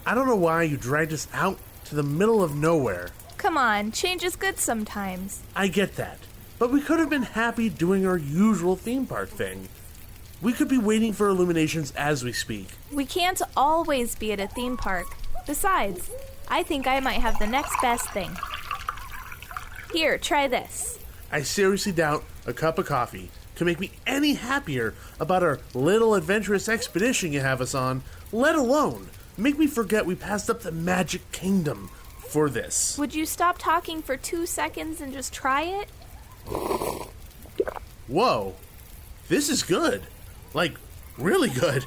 I don't know why you dragged us out to the middle of nowhere. Come on, change is good sometimes. I get that, but we could have been happy doing our usual theme park thing. We could be waiting for Illuminations as we speak. We can't always be at a theme park. Besides, I think I might have the next best thing. Here, try this. I seriously doubt a cup of coffee can make me any happier about our little adventurous expedition you have us on, let alone make me forget we passed up the Magic Kingdom for this. Would you stop talking for 2 seconds and just try it? Whoa, this is good. Like, really good.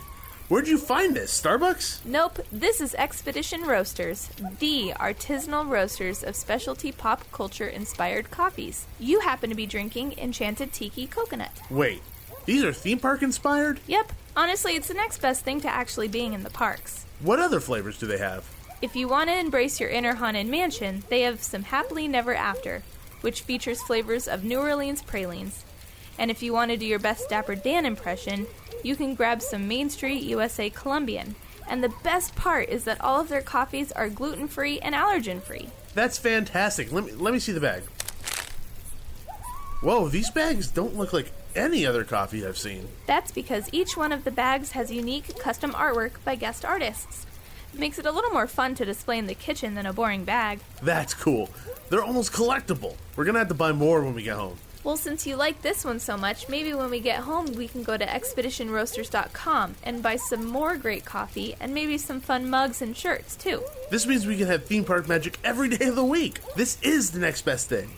Where'd you find this, Starbucks? Nope, this is Expedition Roasters, the artisanal roasters of specialty pop culture inspired coffees. You happen to be drinking Enchanted Tiki Coconut. Wait, these are theme park inspired? Yep, honestly, it's the next best thing to actually being in the parks. What other flavors do they have? If you want to embrace your inner Haunted Mansion, they have some Happily Never After, which features flavors of New Orleans pralines. And if you want to do your best Dapper Dan impression, you can grab some Main Street USA Colombian. And the best part is that all of their coffees are gluten-free and allergen-free. That's fantastic. Let me see the bag. Whoa, these bags don't look like any other coffee I've seen. That's because each one of the bags has unique custom artwork by guest artists. It makes it a little more fun to display in the kitchen than a boring bag. That's cool. They're almost collectible. We're gonna have to buy more when we get home. Well, since you like this one so much, maybe when we get home we can go to expeditionroasters.com and buy some more great coffee and maybe some fun mugs and shirts, too. This means we can have theme park magic every day of the week. This is the next best thing.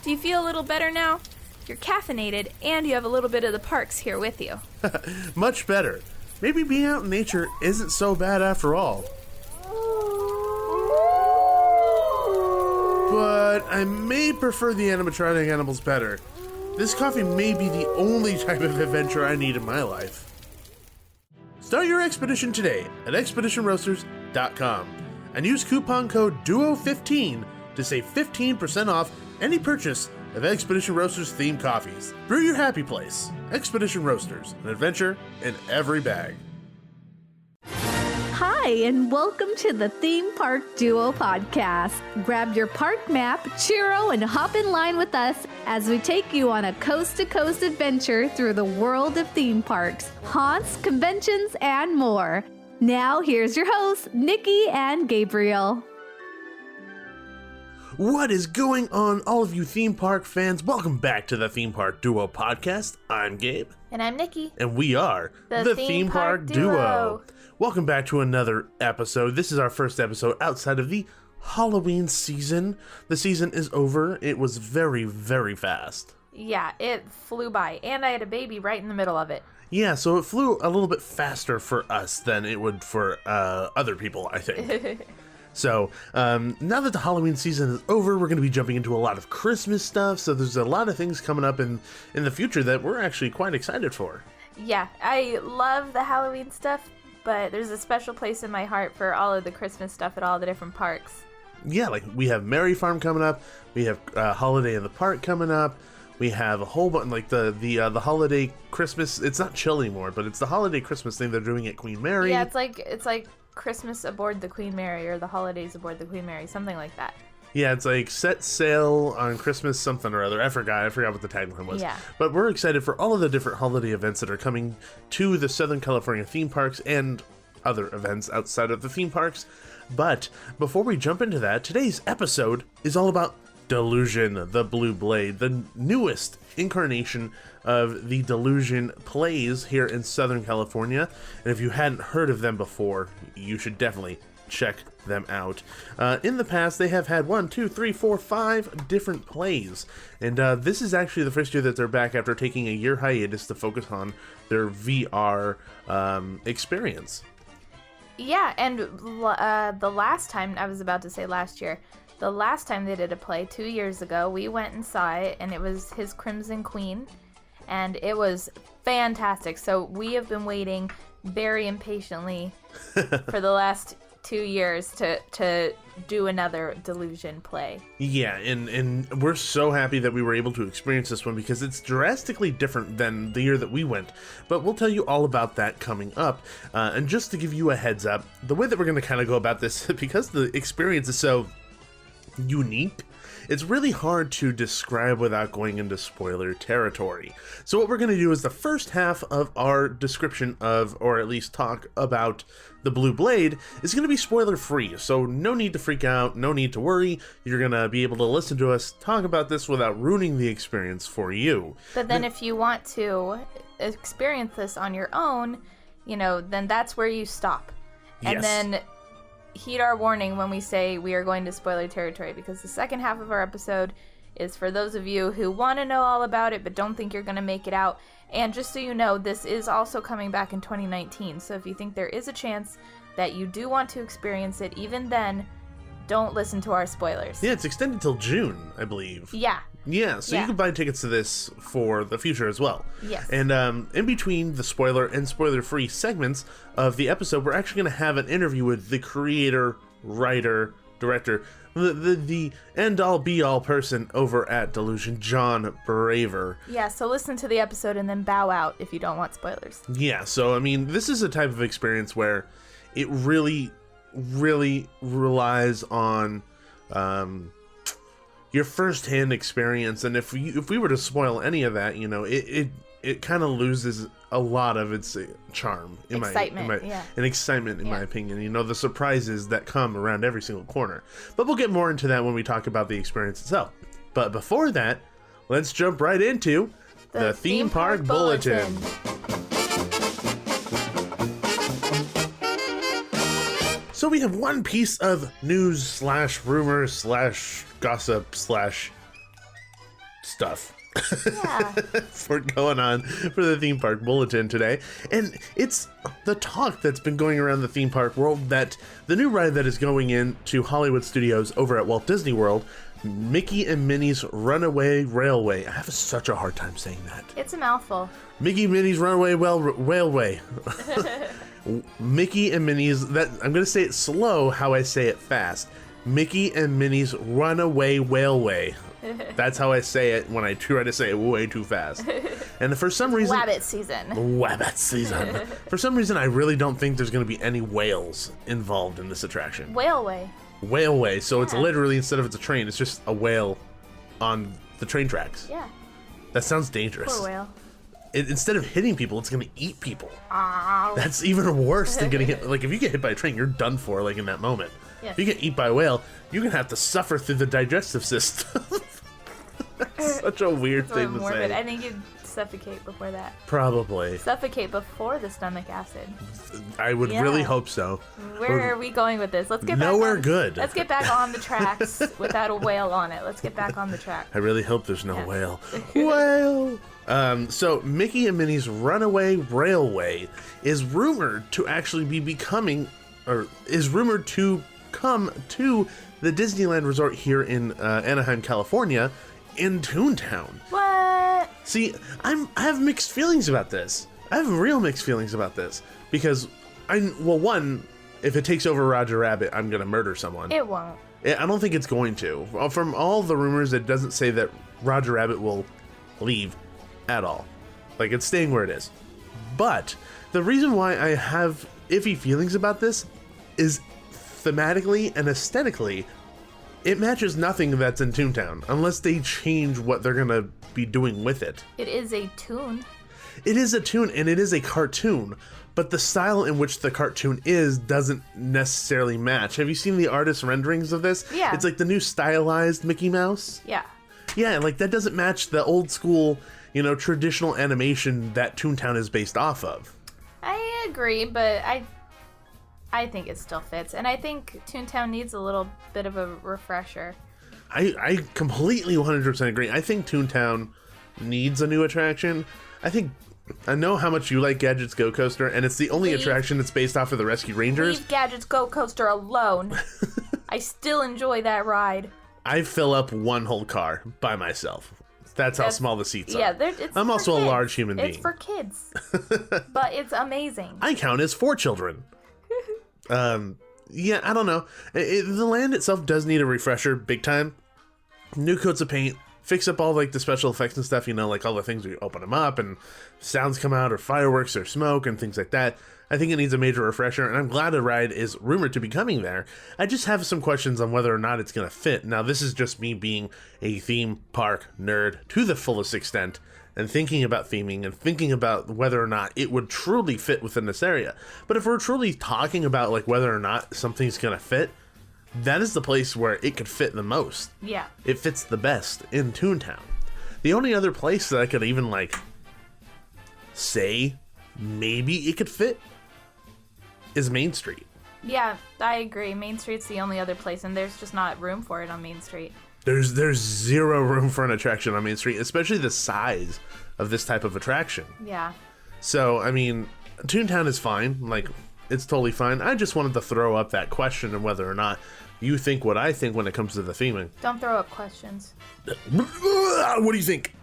Do you feel a little better now? You're caffeinated and you have a little bit of the parks here with you. Much better. Maybe being out in nature isn't so bad after all. But I may prefer the animatronic animals better. This coffee may be the only type of adventure I need in my life. Start your expedition today at expeditionroasters.com and use coupon code DUO15 to save 15% off any purchase of Expedition Roasters themed coffees. Brew your happy place. Expedition Roasters, an adventure in every bag. Hi, and welcome to the Theme Park Duo podcast. Grab your park map, churro, and hop in line with us as we take you on a coast-to-coast adventure through the world of theme parks, haunts, conventions, and more. Now, here's your hosts, Nikki and Gabriel. What is going on, all of you theme park fans? Welcome back to the Theme Park Duo podcast. I'm Gabe. And I'm Nikki. And we are the Theme Park Duo. Welcome back to another episode. This is our first episode outside of the Halloween season. The season is over. It was very, very fast. Yeah, it flew by. And I had a baby right in the middle of it. Yeah, so it flew a little bit faster for us than it would for other people, I think. So, now that the Halloween season is over, we're going to be jumping into a lot of Christmas stuff, so there's a lot of things coming up in the future that we're actually quite excited for. Yeah, I love the Halloween stuff, but there's a special place in my heart for all of the Christmas stuff at all the different parks. Yeah, like we have Merry Farm coming up, we have Holiday in the Park coming up, we have a whole bunch, like the holiday Christmas, it's not chill anymore, but it's the holiday Christmas thing they're doing at Queen Mary. Yeah, it's like Christmas aboard the Queen Mary, or the holidays aboard the Queen Mary, something like that. Yeah, it's like set sail on Christmas something or other. I forgot what the tagline was. Yeah. But we're excited for all of the different holiday events that are coming to the Southern California theme parks and other events outside of the theme parks. But before we jump into that, today's episode is all about Delusion, the Blue Blade, the newest incarnation of the Delusion plays here in Southern California. And if you hadn't heard of them before, you should definitely check them out. In the past, they have had 5 different plays. And this is actually the first year that they're back after taking a year hiatus to focus on their VR experience. Yeah, and the last time, I was about to say last year, the last time they did a play 2 years ago, we went and saw it, and it was His Crimson Queen, and it was fantastic. So we have been waiting very impatiently for the last 2 years to do another Delusion play. Yeah, and we're so happy that we were able to experience this one because it's drastically different than the year that we went. But we'll tell you all about that coming up. And just to give you a heads up, the way that we're going to kind of go about this, because the experience is so unique, it's really hard to describe without going into spoiler territory. So what we're going to do is the first half of our description of, or at least talk about, the Blue Blade is going to be spoiler free. So no need to freak out, no need to worry. You're going to be able to listen to us talk about this without ruining the experience for you. But then if you want to experience this on your own, then that's where you stop. And Yes. then heed our warning when we say we are going to spoiler territory, because the second half of our episode is for those of you who want to know all about it but don't think you're going to make it out. And just so you know, this is also coming back in 2019, so if you think there is a chance that you do want to experience it, even then, don't listen to our spoilers. Yeah, it's extended till June, I believe. Yeah. Yeah, so Yeah. you can buy tickets to this for the future as well. Yes. And in between the spoiler and spoiler-free segments of the episode, we're actually going to have an interview with the creator, writer, director, the end-all be-all person over at Delusion, John Braver. Yeah, so listen to the episode and then bow out if you don't want spoilers. Yeah, so I mean, this is a type of experience where it really, really relies on your first-hand experience, and if we were to spoil any of that, it kind of loses a lot of its charm, Excitement, yeah. and excitement, in Yeah. my opinion. The surprises that come around every single corner. But we'll get more into that when we talk about the experience itself. But before that, let's jump right into the Theme Park Bulletin. So we have one piece of news slash rumor slash gossip slash stuff Yeah. for going on for the Theme Park Bulletin today. And it's the talk that's been going around the theme park world that the new ride that is going into Hollywood Studios over at Walt Disney World, Mickey and Minnie's Runaway Railway. I have such a hard time saying that. It's a mouthful. Mickey and Minnie's Runaway Railway. Mickey and Minnie's, that I'm going to say it slow how I say it fast. Mickey and Minnie's Runaway Railway. That's how I say it when I try to say it way too fast. And for some reason... Wabbit season. Wabbit season. For some reason, I really don't think there's going to be any whales involved in this attraction. Whaleway. Whaleway. So it's Yeah. literally, instead of it's a train, it's just a whale on the train tracks. Yeah. That sounds dangerous. Poor whale. Instead of hitting people, it's going to eat people. Ow. That's even worse than getting hit. Like, if you get hit by a train, you're done for, like, in that moment. Yes. If you get eaten by a whale, you're going to have to suffer through the digestive system. That's such a weird thing to morbid. say. I think you'd suffocate before that. Probably. Suffocate before the stomach acid. I would Yeah. really hope so. Where are we going with this? Let's get back Nowhere on, good. Let's get back on the tracks without a whale on it. Let's get back on the track. I really hope there's no Yeah. whale. Whale! So Mickey and Minnie's Runaway Railway is rumored to actually be becoming, or is rumored to come to the Disneyland Resort here in Anaheim, California, in Toontown. What? See, I have mixed feelings about this. I have real mixed feelings about this because one, if it takes over Roger Rabbit, I'm gonna murder someone. It won't. I don't think it's going to. From all the rumors, it doesn't say that Roger Rabbit will leave at all. Like, it's staying where it is. But the reason why I have iffy feelings about this is thematically and aesthetically, it matches nothing that's in Toontown unless they change what they're gonna be doing with it. It is a tune. It is a tune and it is a cartoon, but the style in which the cartoon is doesn't necessarily match. Have you seen the artist renderings of this? Yeah. It's like the new stylized Mickey Mouse. Yeah. Yeah, like that doesn't match the old school, traditional animation that Toontown is based off of. I agree, but I think it still fits. And I think Toontown needs a little bit of a refresher. I completely 100% agree. I think Toontown needs a new attraction. I know how much you like Gadget's Go Coaster, and it's the only attraction that's based off of the Rescue Rangers. Leave Gadget's Go Coaster alone. I still enjoy that ride. I fill up one whole car by myself. That's how small the seats are. Yeah, it's I'm for also a kids. large human being. It's for kids. But it's amazing. I count as 4 children. Yeah, I don't know. The land itself does need a refresher, big time. New coats of paint, fix up all like the special effects and stuff, like all the things where you open them up and sounds come out, or fireworks or smoke and things like that. I think it needs a major refresher, and I'm glad a ride is rumored to be coming there. I just have some questions on whether or not it's going to fit. Now, this is just me being a theme park nerd to the fullest extent, and thinking about theming and thinking about whether or not it would truly fit within this area. But if we're truly talking about like whether or not something's going to fit, that is the place where it could fit the most. Yeah. It fits the best in Toontown. The only other place that I could even like say maybe it could fit is Main Street. Yeah, I agree. Main Street's the only other place, and there's just not room for it on Main Street. There's zero room for an attraction on Main Street, especially the size of this type of attraction. Yeah. So, I mean, Toontown is fine. Like, it's totally fine. I just wanted to throw up that question of whether or not you think what I think when it comes to the theming. Don't throw up questions. What do you think?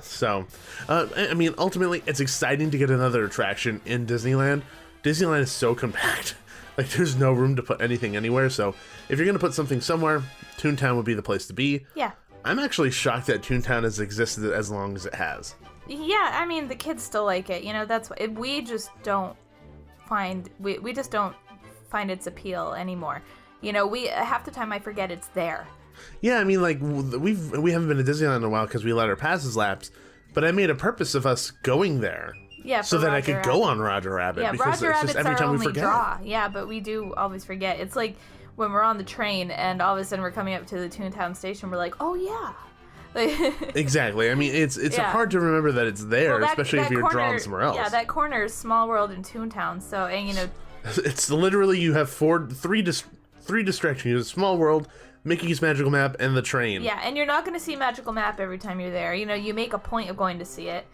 So, I mean, ultimately, it's exciting to get another attraction in Disneyland. Disneyland is so compact. Like, there's no room to put anything anywhere. So, if you're going to put something somewhere, Toontown would be the place to be. Yeah. I'm actually shocked that Toontown has existed as long as it has. Yeah, I mean, the kids still like it. That's what we just don't find. We just don't find its appeal anymore. We half the time I forget it's there. Yeah, I mean, like, we haven't been to Disneyland in a while because we let our passes lapse. But I made a purpose of us going there. Yeah, so that Roger I could Rabbit. go on Roger Rabbit. Yeah, because Roger it's Rabbit's just every our time we only forget. draw. Yeah, but we do always forget. It's like when we're on the train and all of a sudden we're coming up to the Toontown station, we're like, oh yeah. Exactly. I mean, it's Yeah. hard to remember that it's there, Well, especially if you're drawn somewhere else. Yeah, that corner is Small World and Toontown. So, and It's literally you have three distractions. You have Small World, Mickey's Magical Map, and the train. yeah, and you're not going to see Magical Map every time you're there. You make a point of going to see it.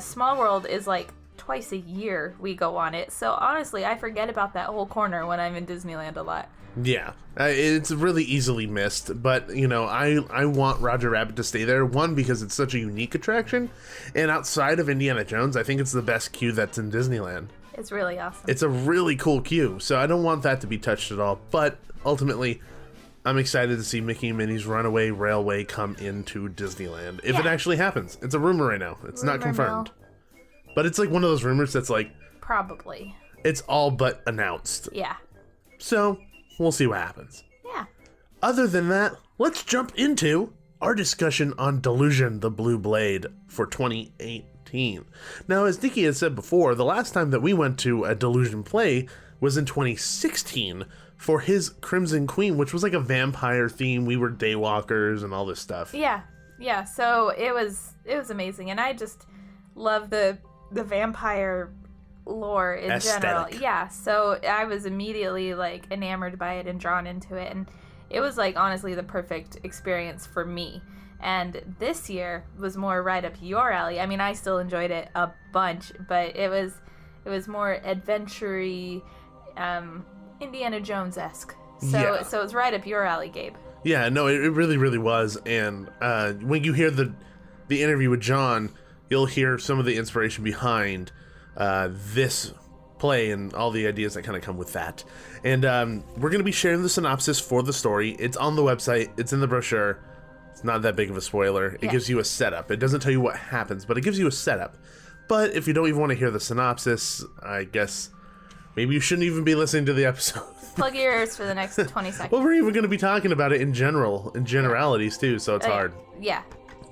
Small World is like twice a year we go on it. So honestly, I forget about that whole corner when I'm in Disneyland a lot. Yeah, it's really easily missed, but I want Roger Rabbit to stay there. One, because it's such a unique attraction, and outside of Indiana Jones, I think it's the best queue that's in Disneyland. It's really awesome. It's a really cool queue, so I don't want that to be touched at all. But ultimately, I'm excited to see Mickey and Minnie's Runaway Railway come into Disneyland. If it actually happens. It's a rumor right now. It's not confirmed. But it's like one of those rumors that's like... Probably. It's all but announced. Yeah. So, we'll see what happens. Yeah. Other than that, let's jump into our discussion on Delusion, the Blue Blade for 2018. Now, as Nikki had said before, the last time that we went to a Delusion play was in 2016 for his Crimson Queen, which was like a vampire theme. We were daywalkers and all this stuff. Yeah. Yeah. So it was amazing. And I just love the vampire lore in Aesthetic. general. Yeah. So I was immediately like enamored by it and drawn into it. And it was like honestly the perfect experience for me. And this year was more right up your alley. I mean, I still enjoyed it a bunch, but it was more adventure-y, Indiana Jones-esque. So it's right up your alley, Gabe. Yeah, no, it really, really was. And when you hear the interview with John, you'll hear some of the inspiration behind this play and all the ideas that kind of come with that. And we're going to be sharing the synopsis for the story. It's on the website. It's in the brochure. It's not that big of a spoiler. It gives you a setup. It doesn't tell you what happens, but it gives you a setup. But if you don't even want to hear the synopsis, I guess maybe you shouldn't even be listening to the episode. Plug your ears for the next 20 seconds. Well, we're even going to be talking about it in generalities too, so it's hard. Yeah.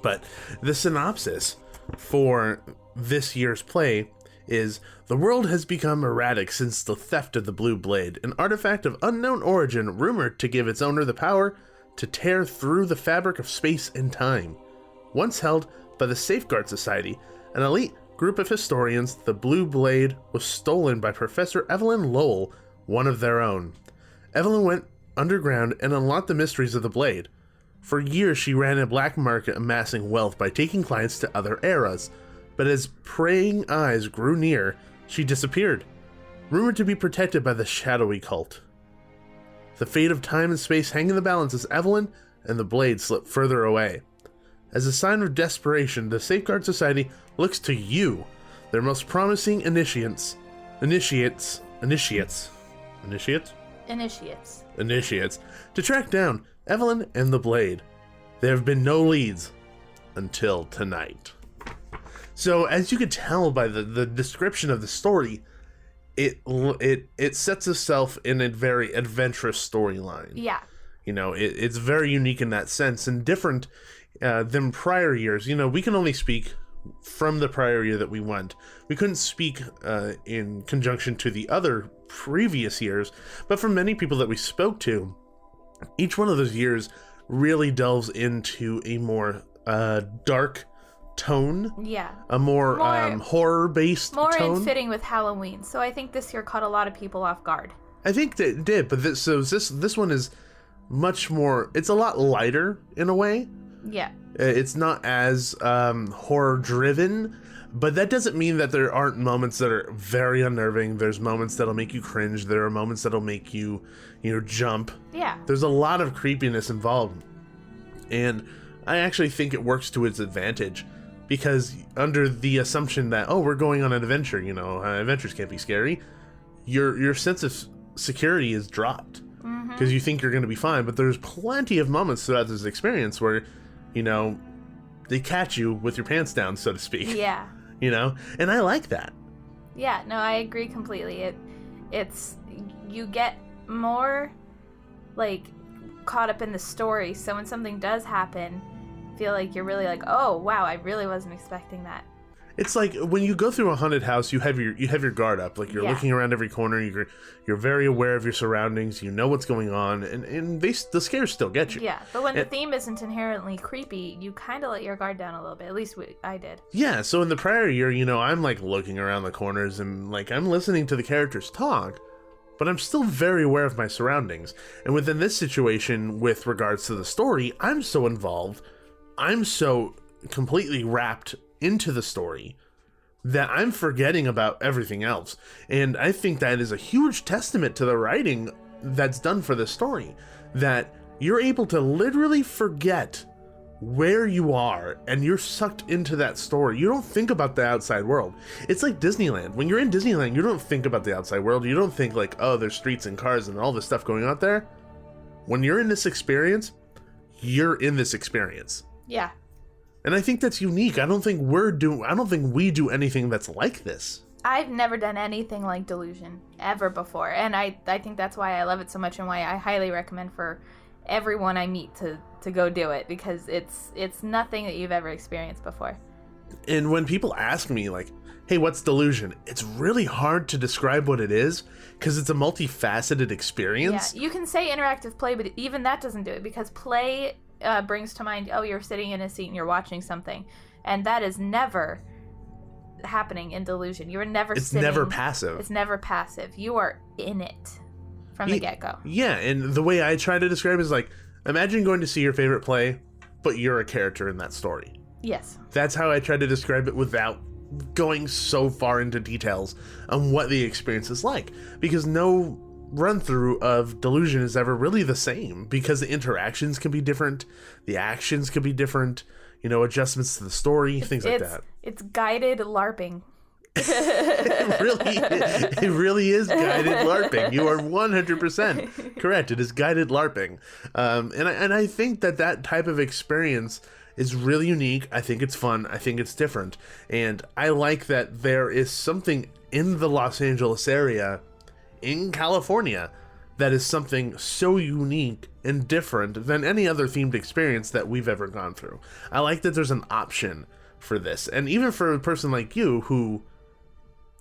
But the synopsis for this year's play is: the world has become erratic since the theft of the Blue Blade, an artifact of unknown origin rumored to give its owner the power to tear through the fabric of space and time. Once held by the Safeguard Society, an elite group of historians, the Blue Blade was stolen by Professor Evelyn Lowell, one of their own. Evelyn went underground and unlocked the mysteries of the blade. For years, she ran a black market, amassing wealth by taking clients to other eras. But as praying eyes grew near, she disappeared, rumored to be protected by the shadowy cult. The fate of time and space hang in the balance as Evelyn and the blade slip further away. As a sign of desperation, the Safeguard Society looks to you, their most promising initiates. initiates to track down Evelyn and the Blade. There have been no leads until tonight. So as you can tell by the description of the story, it sets itself in a very adventurous storyline. Yeah. You know, it's very unique in that sense and different than prior years. You know, we can only speak from the prior year that we went. We couldn't speak in conjunction to the other previous years, but for many people that we spoke to, each one of those years really delves into a more dark tone. Yeah. A more horror-based tone. More in fitting with Halloween. So I think this year caught a lot of people off guard. I think that it did, but this one is much more, it's a lot lighter in a way. Yeah. It's not as horror-driven, but that doesn't mean that there aren't moments that are very unnerving. There's moments that'll make you cringe. There are moments that'll make you, jump. Yeah. There's a lot of creepiness involved. And I actually think it works to its advantage, because under the assumption that, we're going on an adventure, adventures can't be scary, your sense of security is dropped. Because you think you're going to be fine, but there's plenty of moments throughout this experience where, they catch you with your pants down, so to speak. Yeah. And I like that. Yeah, no, I agree completely. It's you get more, like, caught up in the story, so when something does happen, feel like you're really like, oh, wow, I really wasn't expecting that. It's like when you go through a haunted house, you have your guard up, like you're looking around every corner. You're very aware of your surroundings. You know what's going on, and the scares still get you. Yeah, but when the theme isn't inherently creepy, you kind of let your guard down a little bit. At least I did. Yeah. So in the prior year, I'm like looking around the corners and like I'm listening to the characters talk, but I'm still very aware of my surroundings. And within this situation, with regards to the story, I'm so involved. I'm so completely wrapped into the story that I'm forgetting about everything else. And I think that is a huge testament to the writing that's done for this story, that you're able to literally forget where you are and you're sucked into that story. You don't think about the outside world. It's like Disneyland. When you're in Disneyland, you don't think about the outside world. You don't think like, oh, there's streets and cars and all this stuff going on there. When you're in this experience, you're in this experience. Yeah. And I think that's unique. I don't think we do anything that's like this. I've never done anything like Delusion ever before. And I think that's why I love it so much and why I highly recommend for everyone I meet to go do it, because it's nothing that you've ever experienced before. And when people ask me like, hey, what's Delusion? It's really hard to describe what it is because it's a multifaceted experience. Yeah, you can say interactive play, but even that doesn't do it, because play brings to mind, you're sitting in a seat and you're watching something, and that is never happening in Delusion. You're never It's never passive. It's never passive. You are in it from the get-go. Yeah, and the way I try to describe it is like, imagine going to see your favorite play, but you're a character in that story. Yes. That's how I try to describe it without going so far into details on what the experience is like, because no run-through of Delusion is ever really the same, because the interactions can be different, the actions can be different, adjustments to the story, things like that. It's guided LARPing. It really is guided LARPing. You are 100% correct. It is guided LARPing. And I think that type of experience is really unique. I think it's fun. I think it's different. And I like that there is something in the Los Angeles area, in California, that is something so unique and different than any other themed experience that we've ever gone through. I like that there's an option for this. And even for a person like you who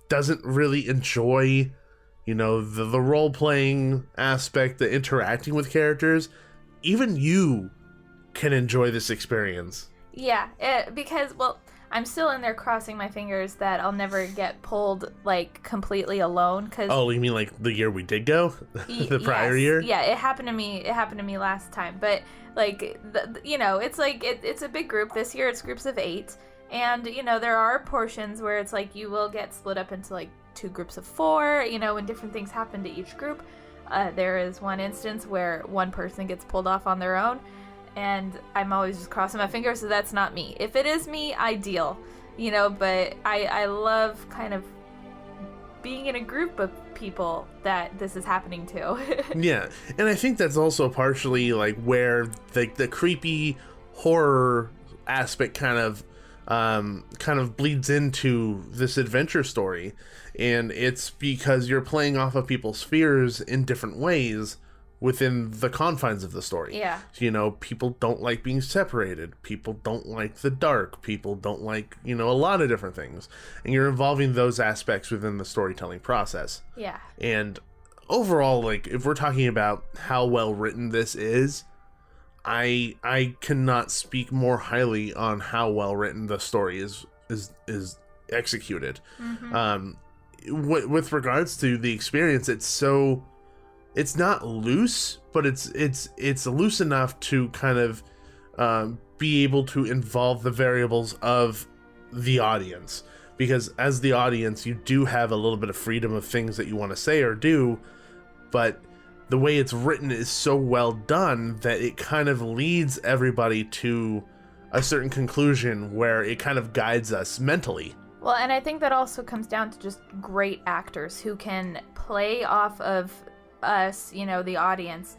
doesn't really enjoy, the role-playing aspect, the interacting with characters, even you can enjoy this experience. Yeah, because, I'm still in there crossing my fingers that I'll never get pulled, like, completely alone. Oh, you mean like the year we did go? The prior year? Yeah, it happened to me. It happened to me last time. But, like, it's like, it's a big group. This year it's groups of 8. And, there are portions where it's like you will get split up into, like, 2 groups of 4, when different things happen to each group. There is one instance where one person gets pulled off on their own. And I'm always just crossing my fingers, so that's not me. If it is me, ideal, but I love kind of being in a group of people that this is happening to. Yeah, and I think that's also partially like where the creepy horror aspect kind of bleeds into this adventure story, and it's because you're playing off of people's fears in different ways within the confines of the story. Yeah. You know, people don't like being separated. People don't like the dark. People don't like, you know, a lot of different things. And you're involving those aspects within the storytelling process. Yeah. And overall, like, if we're talking about how well written this is, I cannot speak more highly on how well written the story is executed. With regards to the experience, it's not loose, but it's loose enough to kind of be able to involve the variables of the audience, because as the audience you do have a little bit of freedom of things that you want to say or do, but the way it's written is so well done that it kind of leads everybody to a certain conclusion where it kind of guides us mentally. Well, and I think that also comes down to just great actors who can play off of us, you know, the audience,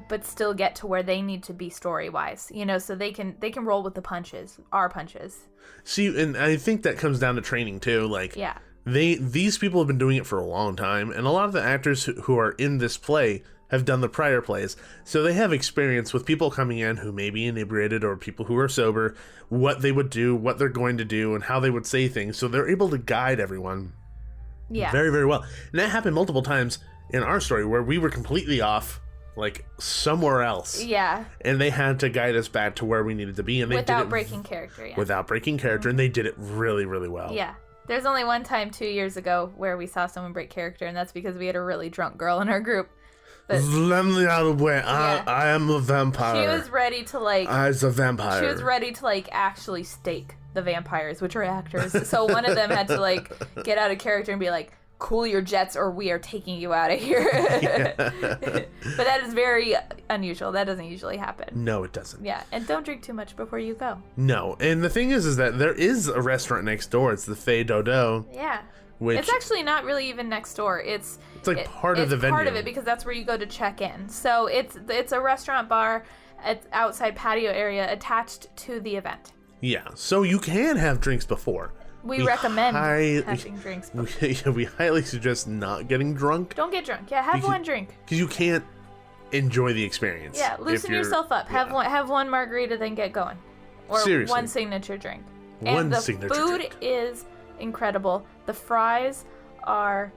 but still get to where they need to be story-wise, you know, so they can roll with the punches, our punches. See, and I think that comes down to training too. Like, yeah. These people have been doing it for a long time, and a lot of the actors who are in this play have done the prior plays, so they have experience with people coming in who may be inebriated or people who are sober, what they would do, what they're going to do, and how they would say things, so they're able to guide everyone very, very well. And that happened multiple times in our story where we were completely off, like somewhere else. Yeah. And they had to guide us back to where we needed to be, and they without did it breaking character. Yeah. Without breaking character, and they did it really, really well. Yeah. There's only one time 2 years ago where we saw someone break character, and that's because we had a really drunk girl in our group. But let me out of the way. Yeah. I am a vampire. She was ready to like. I's a vampire. She was ready to like actually stake the vampires, which are actors. So one of them had to like get out of character and be like, "Cool your jets, or we are taking you out of here." But that is very unusual. That doesn't usually happen. No, it doesn't. Yeah, and don't drink too much before you go. No, and the thing is that there is a restaurant next door. It's the Fey Dodo. Yeah. Which it's actually not really even next door. It's like part of the venue. It's part of it because that's where you go to check in. So it's a restaurant bar outside patio area attached to the event. Yeah, so you can have drinks before. We recommend having drinks before. We highly suggest not getting drunk. Don't get drunk. Yeah, have one drink. Because you can't enjoy the experience. Yeah, loosen yourself up. Have one margarita, then get going. Or seriously. One signature drink. And the food is incredible. The fries are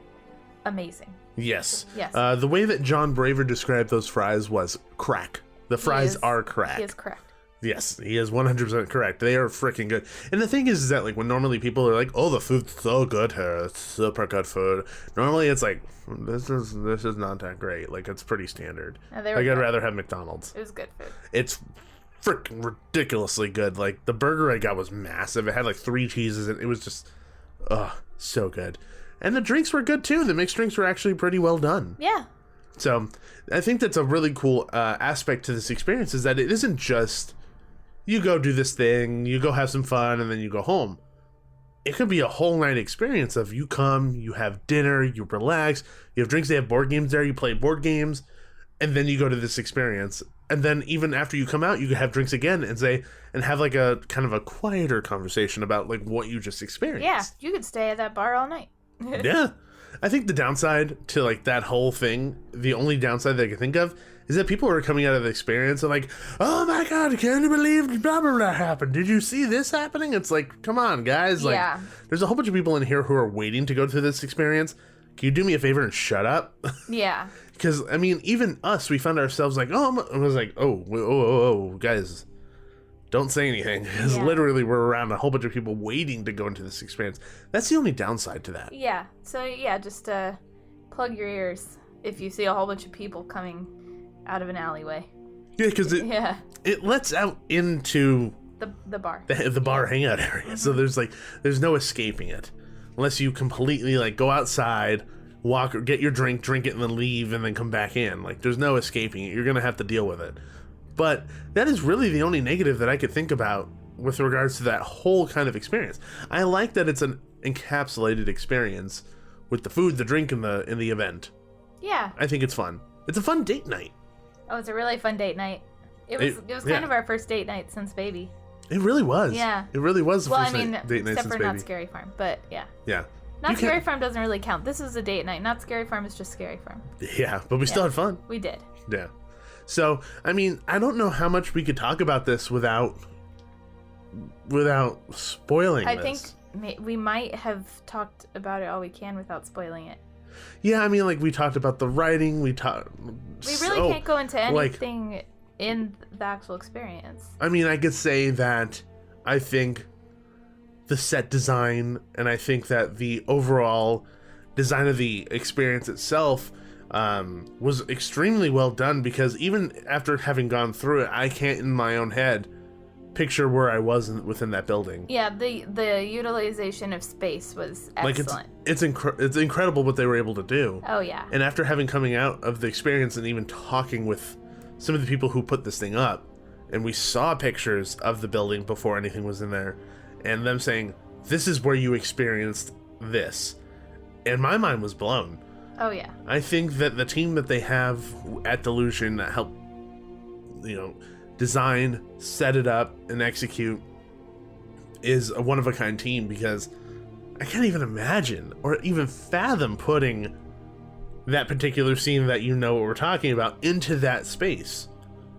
amazing. Yes. Yes. The way that John Braver described those fries was crack. The fries are crack. He is correct. Yes, he is 100% correct. They are freaking good. And the thing is that, like, when normally people are like, "Oh, the food's so good here. It's super good food." Normally it's like, this is not that great. Like, it's pretty standard. No, like, I'd rather have McDonald's. It was good food. It's freaking ridiculously good. Like, the burger I got was massive. It had like 3 cheeses, and it was just, so good. And the drinks were good too. The mixed drinks were actually pretty well done. Yeah. So I think that's a really cool aspect to this experience, is that it isn't just you go do this thing, you go have some fun, and then you go home. It could be a whole night experience of you come, you have dinner, you relax, you have drinks, they have board games there, you play board games, and then you go to this experience. And then even after you come out, you could have drinks again and have like a kind of a quieter conversation about like what you just experienced. Yeah, you could stay at that bar all night. Yeah. I think the downside to like that whole thing, the only downside that I can think of, is that people are coming out of the experience and like, "Oh my God, can you believe blah, blah, blah happened? Did you see this happening?" It's like, come on, guys. Like, yeah. There's a whole bunch of people in here who are waiting to go through this experience. Can you do me a favor and shut up? Yeah. Because, I mean, even us, we found ourselves like, I was like, oh, guys, don't say anything. Because literally we're around a whole bunch of people waiting to go into this experience. That's the only downside to that. Yeah. So, yeah, just plug your ears if you see a whole bunch of people coming out of an alleyway. Yeah, because it lets out into the bar. The bar hangout area. Mm-hmm. So there's no escaping it. Unless you completely, like, go outside, walk, or get your drink it, and then leave, and then come back in. Like, there's no escaping it. You're going to have to deal with it. But that is really the only negative that I could think about with regards to that whole kind of experience. I like that it's an encapsulated experience with the food, the drink, and the event. Yeah. I think it's fun. It's a fun date night. Oh, it's a really fun date night. It was kind of our first date night since baby. It really was. Yeah. It really was the first date night since except for baby. Not Scary Farm, but yeah. Yeah. Not Scary Farm doesn't really count. This is a date night. Not Scary Farm is just Scary Farm. Yeah, but we still had fun. We did. Yeah. So, I mean, I don't know how much we could talk about this without spoiling this. I think we might have talked about it all we can without spoiling it. Yeah, I mean, like, we talked about the writing, We really can't go into anything in the actual experience. I mean, I could say that I think the set design and I think that the overall design of the experience itself was extremely well done, because even after having gone through it, I can't in my own head picture where I was within that building. Yeah, the utilization of space was excellent. It's incredible what they were able to do. Oh yeah. And after having coming out of the experience and even talking with some of the people who put this thing up, and we saw pictures of the building before anything was in there, and them saying, this is where you experienced this, and my mind was blown. Oh yeah. I think that the team that they have at Delusion that helped, design, set it up, and execute is a one-of-a-kind team, because I can't even imagine or even fathom putting that particular scene that what we're talking about into that space,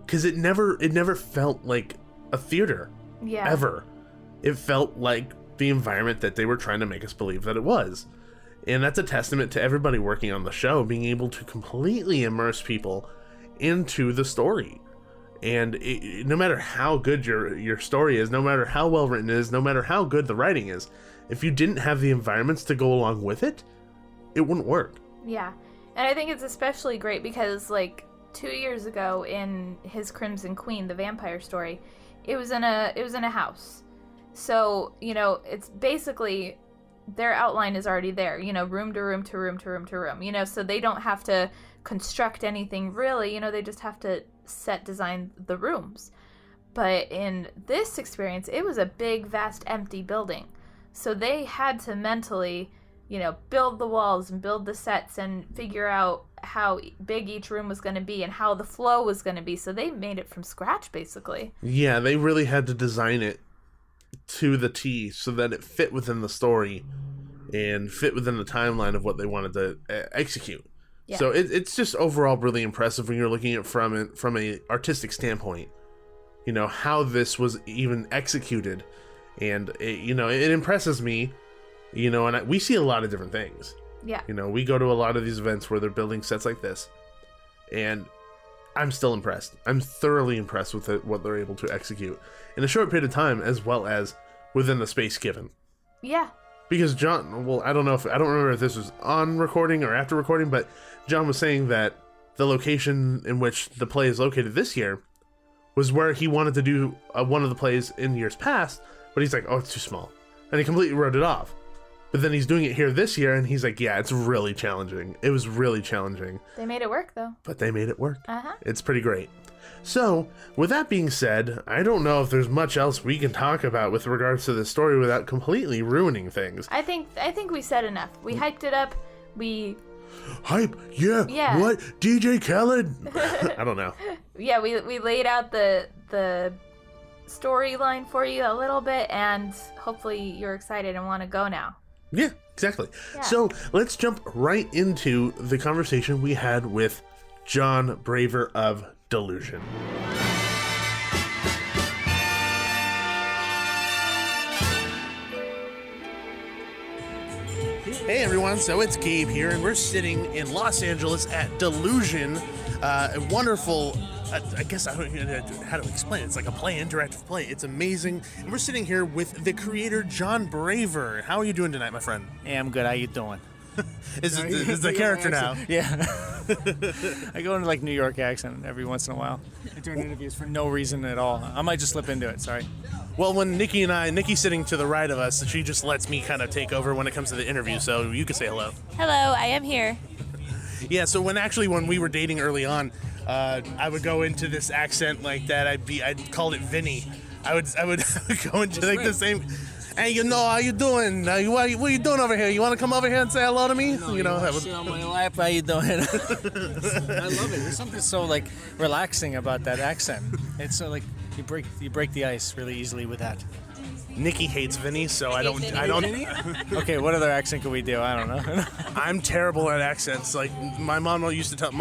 because it never felt like a theater. Yeah. Ever. It felt like the environment that they were trying to make us believe that it was. And that's a testament to everybody working on the show being able to completely immerse people into the story. And no matter how good your story is, no matter how well written it is, no matter how good the writing is, if you didn't have the environments to go along with it, it wouldn't work. Yeah. And I think it's especially great because, 2 years ago in his Crimson Queen, the vampire story, it was in a house. So, it's basically their outline is already there, room to room to room to room to room, so they don't have to construct anything really, they just have to set design the rooms. But in this experience, it was a big, vast, empty building. So they had to mentally, build the walls and build the sets and figure out how big each room was going to be and how the flow was going to be. So they made it from scratch, basically. Yeah, they really had to design it to the T so that it fit within the story and fit within the timeline of what they wanted to execute. Yeah. So it's just overall really impressive when you're looking at it from a artistic standpoint. How this was even executed, and it impresses me. And we see a lot of different things. Yeah. We go to a lot of these events where they're building sets like this, and I'm still impressed. I'm thoroughly impressed with what they're able to execute in a short period of time, as well as within the space given. Yeah. Because John, I don't remember if this was on recording or after recording, but John was saying that the location in which the play is located this year was where he wanted to do one of the plays in years past, but he's like, oh, it's too small. And he completely wrote it off. But then he's doing it here this year, and he's like, yeah, it's really challenging. It was really challenging. They made it work, though. But they made it work. Uh-huh. It's pretty great. So, with that being said, I don't know if there's much else we can talk about with regards to this story without completely ruining things. I think we said enough. We hyped it up. Hype? Yeah. What? DJ Khaled? I don't know. Yeah, we laid out the storyline for you a little bit, and hopefully you're excited and want to go now. Yeah, exactly. Yeah. So let's jump right into the conversation we had with John Braver of Delusion. Hey everyone, so it's Gabe here, and we're sitting in Los Angeles at Delusion, a wonderful, I guess I don't know how to explain it. It's like a play, interactive play. It's amazing. And we're sitting here with the creator, John Braver. How are you doing tonight, my friend? Hey, I'm good. How you doing? is the character now. Yeah. I go into like New York accent every once in a while. I do interviews for no reason at all. I might just slip into it, sorry. Well, when Nikki's sitting to the right of us, she just lets me kind of take over when it comes to the interview, so you can say hello. Hello, I am here. Yeah, so when we were dating early on, I would go into this accent like that. I'd call it Vinny. I would go into like the same. Hey, how you doing? What are you doing over here? You want to come over here and say hello to me? Sit on my lap. How you doing? I love it. There's something so like relaxing about that accent. It's so like you break the ice really easily with that. Nikki hates Vinny, so I don't. Okay, what other accent can we do? I don't know. I'm terrible at accents. Like my mom used to tell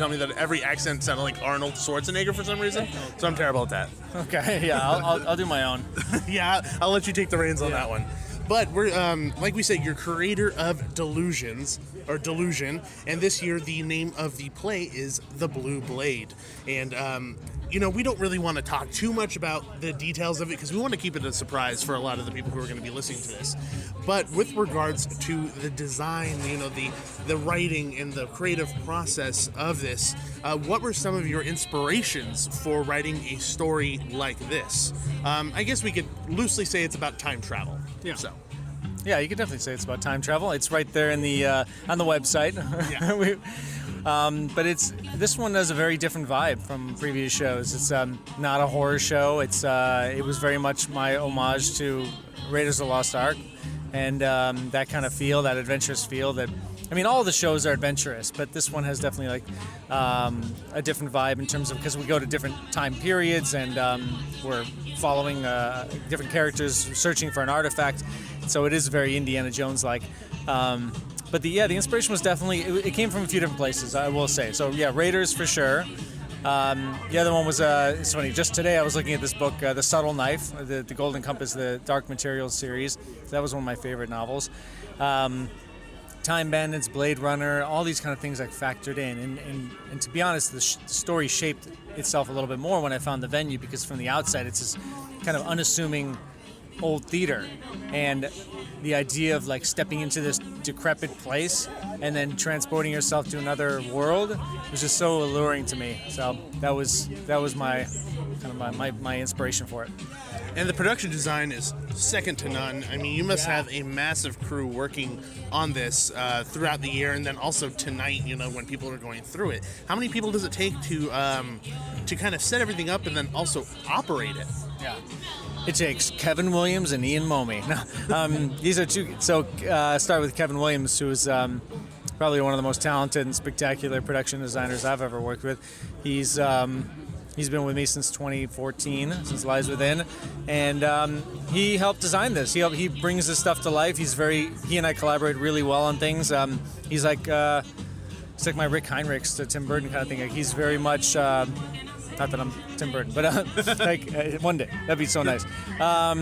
me that every accent sounded like Arnold Schwarzenegger for some reason. So I'm terrible at that. Okay, yeah, I'll do my own. Yeah, I'll let you take the reins on that one. But we're like we said, you're creator of Delusion, and this year the name of the play is The Blue Blade, and we don't really want to talk too much about the details of it because we want to keep it a surprise for a lot of the people who are going to be listening to this. But with regards to the design, the writing and the creative process of this, what were some of your inspirations for writing a story like this? I guess we could loosely say it's about time travel. Yeah. So. Yeah, you could definitely say it's about time travel. It's right there in the on the website. Yeah. But this one has a very different vibe from previous shows. It's not a horror show. It was very much my homage to Raiders of the Lost Ark, and that kind of feel, that adventurous feel. All the shows are adventurous, but this one has definitely a different vibe in terms of because we go to different time periods and we're following different characters searching for an artifact. So it is very Indiana Jones-like. But the inspiration was definitely, it came from a few different places, I will say. So yeah, Raiders for sure. The other one was, it's funny, just today I was looking at this book, The Subtle Knife, the Golden Compass, the Dark Materials series. That was one of my favorite novels. Time Bandits, Blade Runner, all these kind of things I factored in. And to be honest, the story shaped itself a little bit more when I found the venue, because from the outside it's this kind of unassuming old theater, and the idea of stepping into this decrepit place and then transporting yourself to another world was just so alluring to me. So that was my kind of my inspiration for it. And the production design is second to none. You must have a massive crew working on this throughout the year, and then also tonight, when people are going through it. How many people does it take to kind of set everything up and then also operate it? Yeah. It takes Kevin Williams and Ian Momey. No, these are two. So start with Kevin Williams, who is probably one of the most talented and spectacular production designers I've ever worked with. He's been with me since 2014, since Lies Within, and he helped design this. He brings this stuff to life. He and I collaborate really well on things. He's like my Rick Heinrichs to Tim Burton kind of thing. He's very much. Not that I'm Tim Burton, but one day. That'd be so nice. I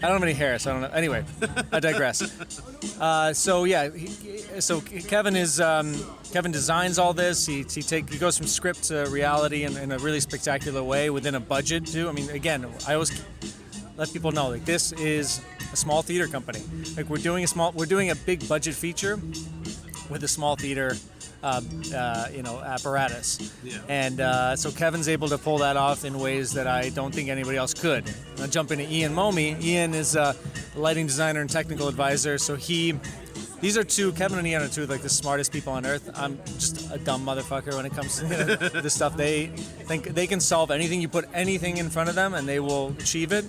don't have any hair, so I don't know. Anyway, I digress. So Kevin designs all this. He goes from script to reality in a really spectacular way within a budget too. Again, I always let people know this is a small theater company. We're doing a big budget feature with a small theater. Apparatus. Yeah. And so Kevin's able to pull that off in ways that I don't think anybody else could. I'll jump into Ian Momey. Ian is a lighting designer and technical advisor. So these are Kevin and Ian are two of the smartest people on earth. I'm just a dumb motherfucker when it comes to this stuff. They think they can solve anything. You put anything in front of them and they will achieve it.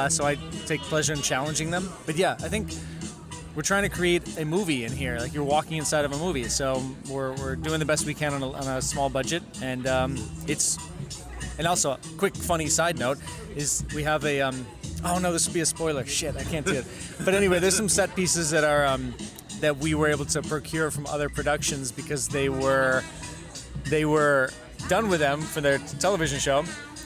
So I take pleasure in challenging them. But yeah, I think we're trying to create a movie in here, you're walking inside of a movie. So we're doing the best we can on a small budget, and and also a quick funny side note is we have a oh no, this would be a spoiler. Shit, I can't do it. But anyway, there's some set pieces that are that we were able to procure from other productions because they were done with them for their television show.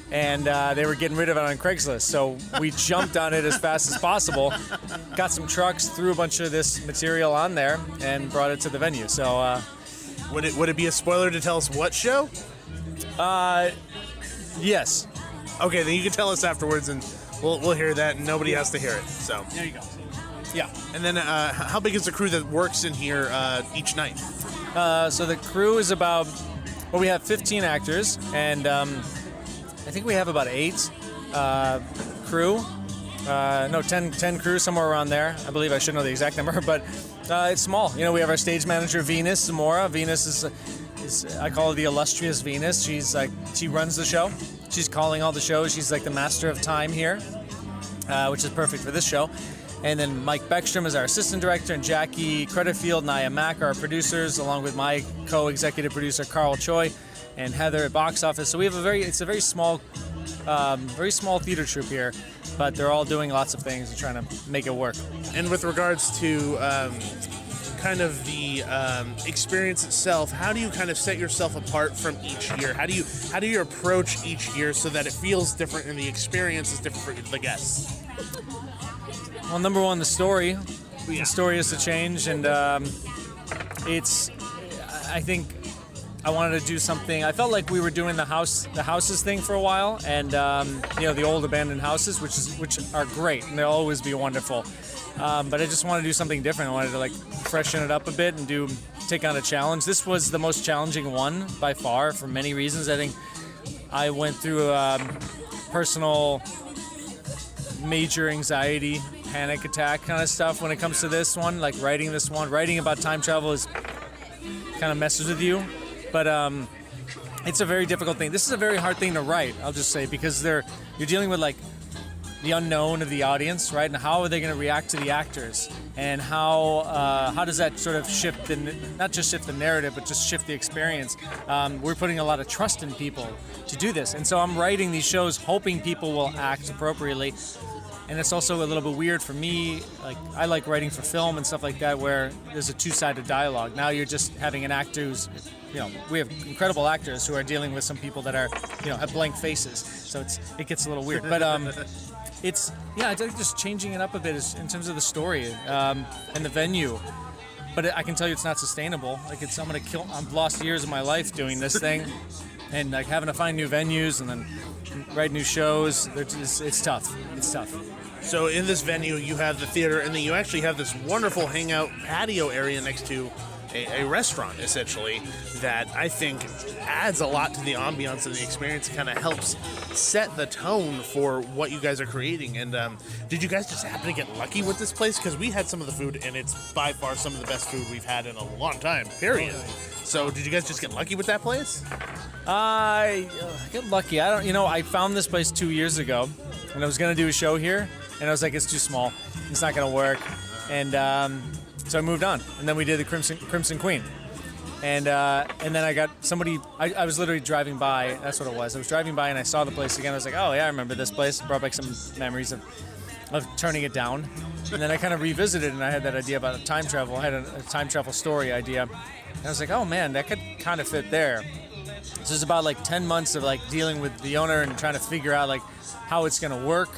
And they were getting rid of it on Craigslist. So we jumped on it as fast as possible, got some trucks, threw a bunch of this material on there, and brought it to the venue. So would it be a spoiler to tell us what show? Yes. Okay, then you can tell us afterwards, and we'll hear that, and nobody has to hear it. So there you go. Yeah. And then how big is the crew that works in here each night? So the crew is we have 15 actors, and I think we have about 8 crew. 10 crew, somewhere around there. I believe I should know the exact number, but it's small. We have our stage manager, Venus Zamora. Venus is I call her the illustrious Venus. She runs the show. She's calling all the shows. She's the master of time here, which is perfect for this show. And then Mike Beckstrom is our assistant director, and Jackie Creditfield and Aya Mack are our producers, along with my co-executive producer Carl Choi and Heather at box office. So we have it's a very small theater troupe here, but they're all doing lots of things and trying to make it work. And with regards to kind of the experience itself, how do you kind of set yourself apart from each year? How do you approach each year so that it feels different and the experience is different for the guests? Well, number one, the story. Yeah. The story is to change, and I think I wanted to do something. I felt like we were doing the houses thing for a while, and the old abandoned houses, which are great, and they'll always be wonderful. But I just wanted to do something different. I wanted to freshen it up a bit and take on a challenge. This was the most challenging one by far for many reasons. I think I went through a personal major anxiety, panic attack kind of stuff when it comes to this one. Writing about time travel is kind of messes with you. But it's a very difficult thing. This is a very hard thing to write, I'll just say, because you're dealing with the unknown of the audience, right? And how are they going to react to the actors? And how does that sort of shift, not just shift the narrative, but just shift the experience? We're putting a lot of trust in people to do this. And so I'm writing these shows hoping people will act appropriately. And it's also a little bit weird for me. I like writing for film and stuff like that, where there's a two-sided dialogue. Now you're just having an actor who's, we have incredible actors who are dealing with some people that are, have blank faces. So it gets a little weird. But I think just changing it up a bit in terms of the story and the venue. But I can tell you it's not sustainable. I've lost years of my life doing this thing, and having to find new venues and then write new shows. It's tough. It's tough. So in this venue, you have the theater, and then you actually have this wonderful hangout patio area next to a restaurant, essentially, that I think adds a lot to the ambiance of the experience. It kind of helps set the tone for what you guys are creating. And did you guys just happen to get lucky with this place? Because we had some of the food, and it's by far some of the best food we've had in a long time, period. So did you guys just get lucky with that place? I get lucky. I found this place 2 years ago, and I was going to do a show here, and I was like, it's too small. It's not going to work. And so I moved on, and then we did the Crimson Queen. And then I got somebody, I was literally driving by, that's what it was. I was driving by and I saw the place again. I was like, oh yeah, I remember this place. It brought back some memories of turning it down. And then I kind of revisited, and I had that idea about time travel. I had a time travel story idea. And I was like, oh man, that could kind of fit there. So it's about 10 months of dealing with the owner and trying to figure out how it's going to work.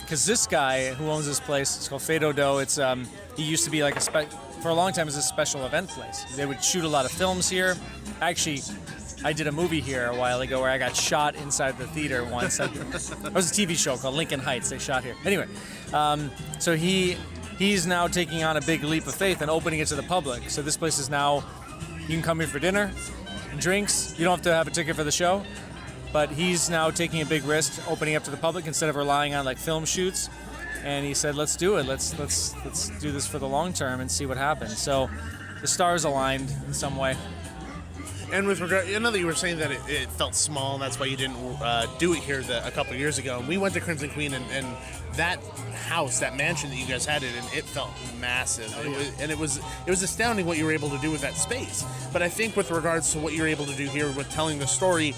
Because this guy who owns this place, it's called Fado Dough. It's he used to be for a long time, it was a special event place. They would shoot a lot of films here. Actually, I did a movie here a while ago where I got shot inside the theater once. It was a TV show called Lincoln Heights. They shot here. Anyway, so he's now taking on a big leap of faith and opening it to the public. So this place is now, you can come here for dinner and drinks. You don't have to have a ticket for the show. But he's now taking a big risk, opening up to the public instead of relying on film shoots. And he said, let's do it. Let's do this for the long term and see what happens. So the stars aligned in some way. And with regard, I know that you were saying that it felt small, and that's why you didn't do it here a couple of years ago. And we went to Crimson Queen, and that house, that mansion that you guys had it felt massive. It was astounding what you were able to do with that space. But I think with regards to what you're able to do here with telling the story,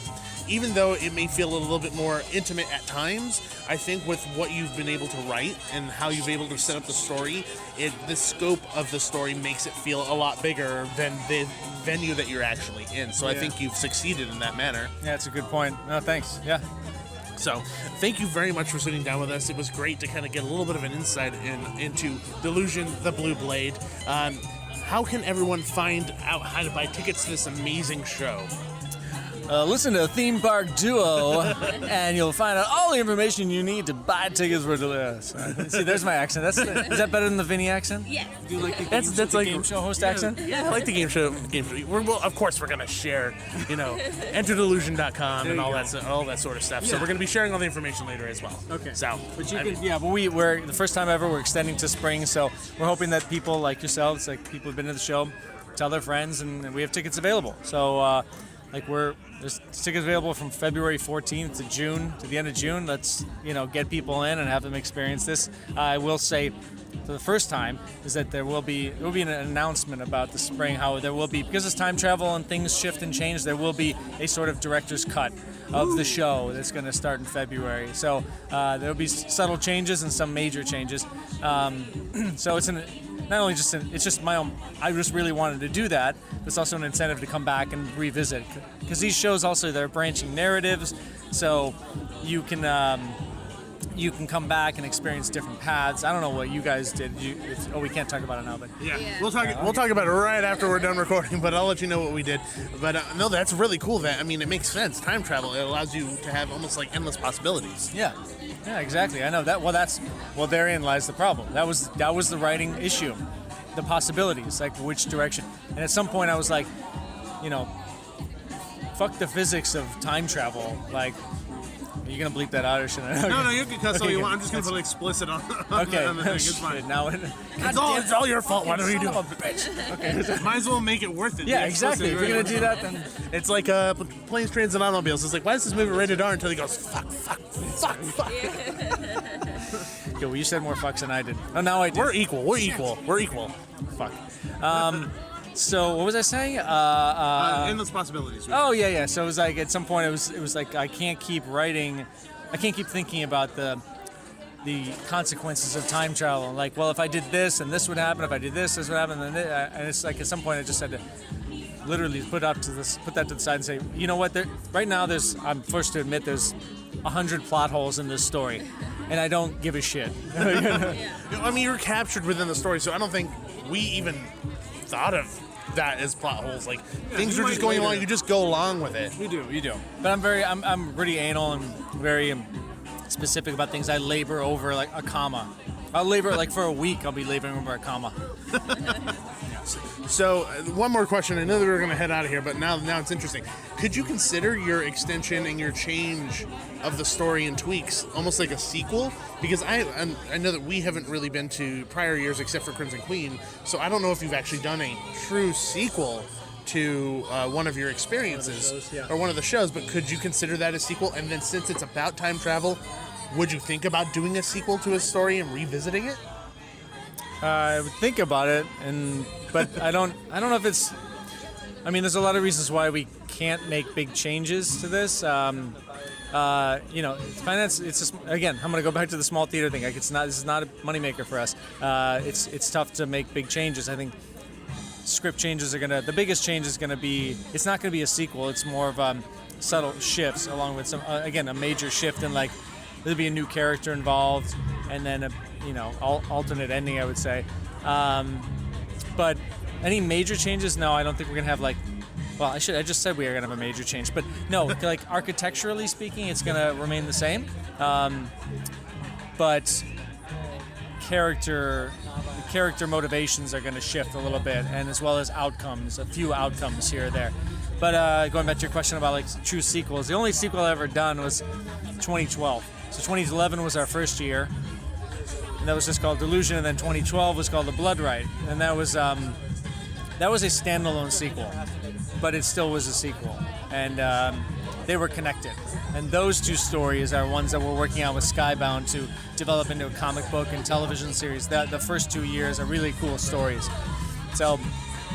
even though it may feel a little bit more intimate at times, I think with what you've been able to write and how you've been able to set up the story, the scope of the story makes it feel a lot bigger than the venue that you're actually in. So I think you've succeeded in that manner. Yeah, that's a good point. No, thanks. Yeah. So thank you very much for sitting down with us. It was great to kind of get a little bit of an insight into Delusion, the Blue Blade. How can everyone find out how to buy tickets to this amazing show? Listen to Theme Park Duo, and you'll find out all the information you need to buy tickets for Delusion. See, there's my accent. Is that better than the Vinny accent? Yes. Do you like the game show host accent? Yeah, I like the game show. Of course, we're gonna share, enterdelusion.com and all that sort of stuff. Yeah. So we're gonna be sharing all the information later as well. Okay. So, but we're the first time ever. We're extending to spring, so we're hoping that people like yourselves, people who've been to the show, tell their friends, and we have tickets available. So. There's tickets available from February 14th to the end of June. Let's, get people in and have them experience this. I will say, for the first time, is that there will be an announcement about the spring, how there will be, because it's time travel and things shift and change, there will be a sort of director's cut of the show that's going to start in February. So there will be subtle changes and some major changes. So it's it's just my own. I just really wanted to do that. It's also an incentive to come back and revisit, because these shows also, they're branching narratives, so you can come back and experience different paths. I don't know what you guys did. We can't talk about it now, but yeah. We'll talk about it right after we're done recording. But I'll let you know what we did. But no, that's really cool. That, I mean, it makes sense. Time travel, it allows you to have almost like endless possibilities. Yeah, exactly. I know that. Well, therein lies the problem. That was the writing issue, the possibilities, like which direction. And at some point, I was like, fuck the physics of time travel. Like, are you gonna bleep that out or should I? No, you can cuss all you want. I'm just gonna put explicit on okay. on the thing. It's fine. Now it's all your fault. Why don't you do it? Okay. Might as well make it worth it. Yeah, exactly. If you're gonna do that, then it's like planes, trains, and automobiles. It's like, why is this movie rated R until he goes fuck. Okay, well, you said more fucks than I did. Oh, now I did. We're equal. Fuck. So what was I saying? Endless possibilities. Right? Oh yeah. So it was like at some point it was like I can't keep writing. I can't keep thinking about the consequences of time travel. Like, well, if I did this and this would happen. If I did this would happen. And it's like at some point I just had to literally put that to the side and say, you know what? Right now I'm forced to admit there's 100 plot holes in this story, and I don't give a shit. I mean, you're captured within the story, so I don't think we even thought of that as plot holes. Like, things are just going along. You just go along with it. You do. But I'm pretty anal and very specific about things. I labor over like a comma. I'll labor like for a week. I'll be laboring over a comma. So, one more question. I know that we're going to head out of here, but now it's interesting. Could you consider your extension and your change of the story and tweaks almost like a sequel? Because I know that we haven't really been to prior years except for Crimson Queen, so I don't know if you've actually done a true sequel to one of your experiences or one of the shows, but could you consider that a sequel? And then since it's about time travel, would you think about doing a sequel to a story and revisiting it? I would think about it, but I don't know if it's. I mean, there's a lot of reasons why we can't make big changes to this. Finance. It's just, again, I'm going to go back to the small theater thing. Like, this is not a moneymaker for us. It's tough to make big changes. I think script changes the biggest change is gonna be. It's not going to be a sequel. It's more of subtle shifts, along with some a major shift in, like, there'll be a new character involved, and then alternate ending, I would say. But any major changes? No, I don't think we're gonna have like. Well, I just said we are gonna have a major change, but no, like architecturally speaking, it's gonna remain the same. But character motivations are gonna shift a little bit, and as well as outcomes, a few outcomes here or there. But going back to your question about like true sequels, the only sequel I ever done was 2012. So 2011 was our first year. And that was just called Delusion, and then 2012 was called The Blood Rite, and that was a standalone sequel, but it still was a sequel, and they were connected. And those two stories are ones that we're working on with Skybound to develop into a comic book and television series. The first 2 years are really cool stories. So,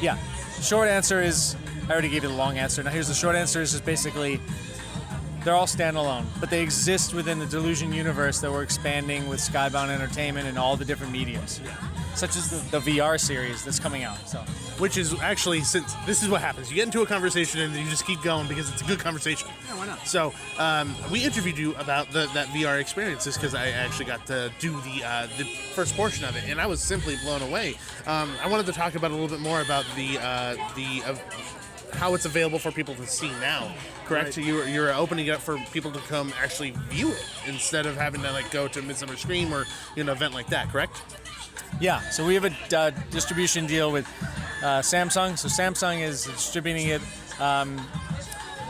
yeah, short answer is, I already gave you the long answer. Now here's the short answer: is just basically, they're all standalone, but they exist within the Delusion universe that we're expanding with Skybound Entertainment and all the different mediums, such as the VR series that's coming out. So, which is actually, since this is what happens, you get into a conversation and you just keep going because it's a good conversation. Yeah, why not? So, we interviewed you about that VR experiences because I actually got to do the first portion of it, and I was simply blown away. I wanted to talk about a little bit more about how it's available for people to see now. Correct? Right. You're opening it up for people to come actually view it instead of having to like go to Midsummer Scream or an event like that. Correct? Yeah. So we have a distribution deal with Samsung. So Samsung is distributing it.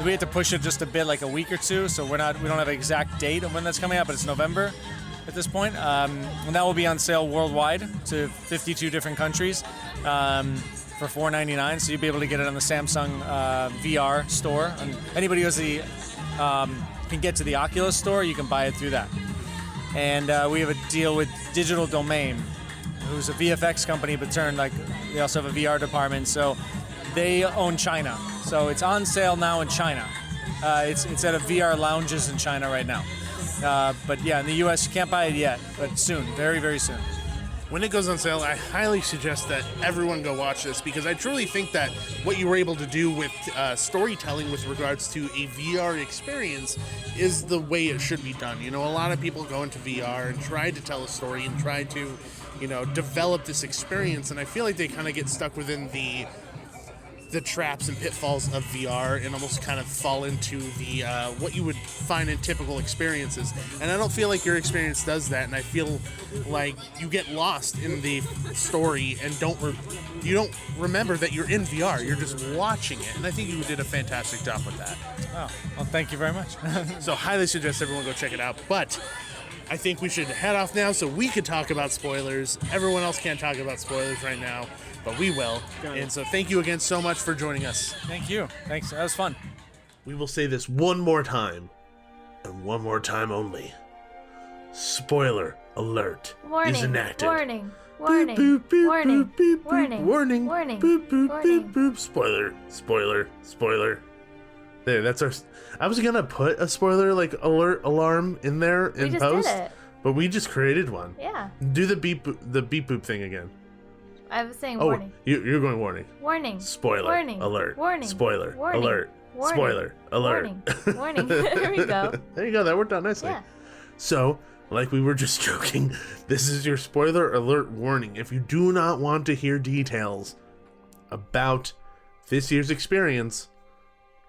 We had to push it just a bit, like a week or two. So we don't have an exact date of when that's coming out, but it's November at this point. And that will be on sale worldwide to 52 different countries. For $4.99, so you'll be able to get it on the Samsung VR store. And anybody who can get to the Oculus store, you can buy it through that. And we have a deal with Digital Domain, who's a VFX company, but turned like they also have a VR department. So they own China. So it's on sale now in China. It's at a VR lounges in China right now. But yeah, in the U.S. you can't buy it yet, but soon, very, very soon. When it goes on sale, I highly suggest that everyone go watch this, because I truly think that what you were able to do with storytelling with regards to a VR experience is the way it should be done. You know, a lot of people go into VR and try to tell a story and try to, you know, develop this experience, and I feel like they kind of get stuck within the traps and pitfalls of VR and almost kind of fall into the what you would find in typical experiences. And I don't feel like your experience does that, and I feel like you get lost in the story and you don't remember that you're in VR. You're just watching it, and I think you did a fantastic job with that. Oh, well, thank you very much. So highly suggest everyone go check it out. But I think we should head off now so we could talk about spoilers. Everyone else can't talk about spoilers right now, but we will. And so thank you again so much for joining us. Thank you. Thanks. That was fun. We will say this one more time, and one more time only. Spoiler alert Warning, is enacted. warning, warning, Boop, boop, warning, boop, boop, boop, warning, warning, warning, boop, boop, warning. boop, boop. Spoiler, spoiler, spoiler. There, that's our... I was gonna put a spoiler, like, alert alarm in there in just post, did it. but we just created one. Yeah, Do the beep boop thing again. I was saying Oh, warning. you're going warning. Warning. Spoiler. Warning. Alert. Warning. Spoiler. Warning. Alert. Warning. Spoiler. Alert. Warning. Warning. There we go. There you go. That worked out nicely. Yeah. So, like we were just joking, this is your spoiler alert warning. If you do not want to hear details about this year's experience,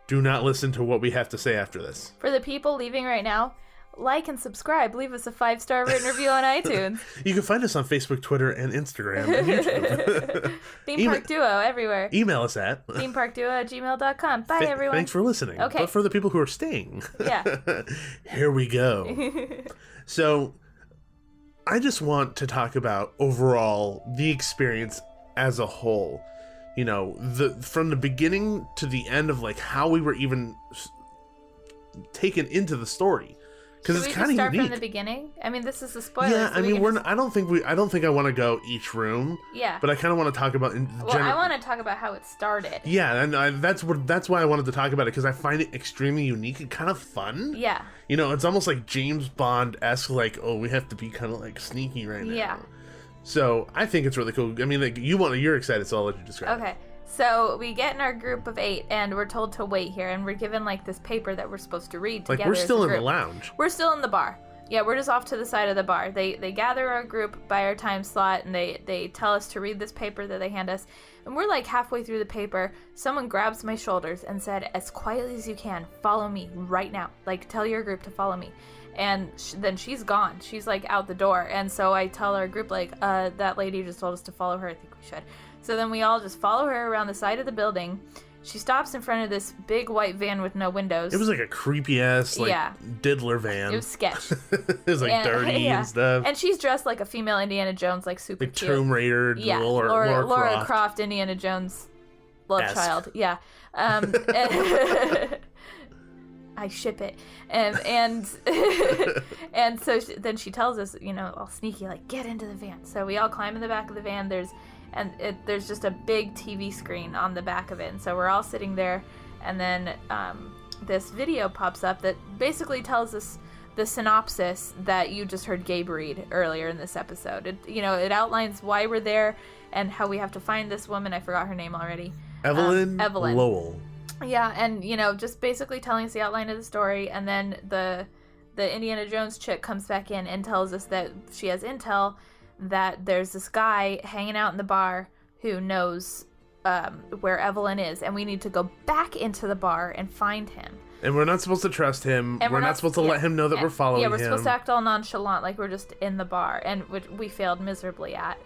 do not listen to what we have to say after this. For the people leaving right now, like and subscribe. Leave us a 5-star written review on iTunes. You can find us on Facebook, Twitter, and Instagram, and YouTube. Theme Park Duo everywhere. Email us at themeparkduo@gmail.com. Bye, everyone. Thanks for listening. Okay. But for the people who are staying, Yeah. here we go. So, I just want to talk about overall the experience as a whole. You know, from the beginning to the end of like how we were even taken into the story, because it's kind of unique. Start from the beginning. I mean, this is a spoiler. Yeah, so I mean, I don't think I want to go each room. Yeah. But I kind of want to talk about I want to talk about how it started. Yeah, and that's why I wanted to talk about it, because I find it extremely unique and kind of fun. Yeah. You know, it's almost like James Bond-esque, like, oh, we have to be kind of like sneaky right now. Yeah. So I think it's really cool. I mean, like, you're excited, so I'll let you describe it. Okay. So we get in our group of 8, and we're told to wait here, and we're given like this paper that we're supposed to read together. Like, we're still as a in the group. lounge. We're still in the bar. Yeah, we're just off to the side of the bar. They gather our group by our time slot, and they tell us to read this paper that they hand us. And we're like halfway through the paper. Someone grabs my shoulders and said, as quietly as you can, follow me right now. Like, tell your group to follow me. And then she's gone. She's like out the door. And so I tell our group, like, that lady just told us to follow her. I think we should. So then we all just follow her around the side of the building. She stops in front of this big white van with no windows. It was like a creepy ass, like, diddler van. It was sketch. It was like dirty and stuff. And she's dressed like a female Indiana Jones, like super Like cute. Tomb Raider, Yeah, Laura Croft, Indiana Jones, love Esque. child. Yeah. I ship it. And so then she tells us, you know, all sneaky, like, get into the van. So we all climb in the back of the van. There's just a big TV screen on the back of it. And so we're all sitting there, and then this video pops up that basically tells us the synopsis that you just heard Gabe read earlier in this episode. It outlines why we're there and how we have to find this woman. I forgot her name already. Evelyn Lowell. Yeah, and, just basically telling us the outline of the story, and then the Indiana Jones chick comes back in and tells us that she has intel that there's this guy hanging out in the bar who knows where Evelyn is, and we need to go back into the bar and find him. And we're not supposed to trust him. And we're not supposed to let him know that we're following him. Yeah, we're supposed to act all nonchalant, like we're just in the bar, and which we failed miserably at.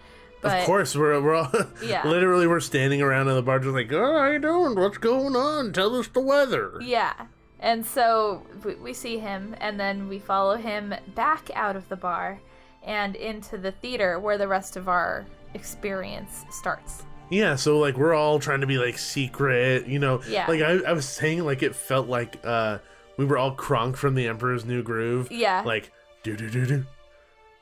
But, of course, we're all literally we're standing around in the bar just like, oh, how you doing? What's going on? Tell us the weather. Yeah. And so we see him, and then we follow him back out of the bar and into the theater where the rest of our experience starts. Yeah, so like we're all trying to be like secret, Yeah. Like I was saying, like it felt like we were all Kronk from The Emperor's New Groove. Yeah. Like do do do do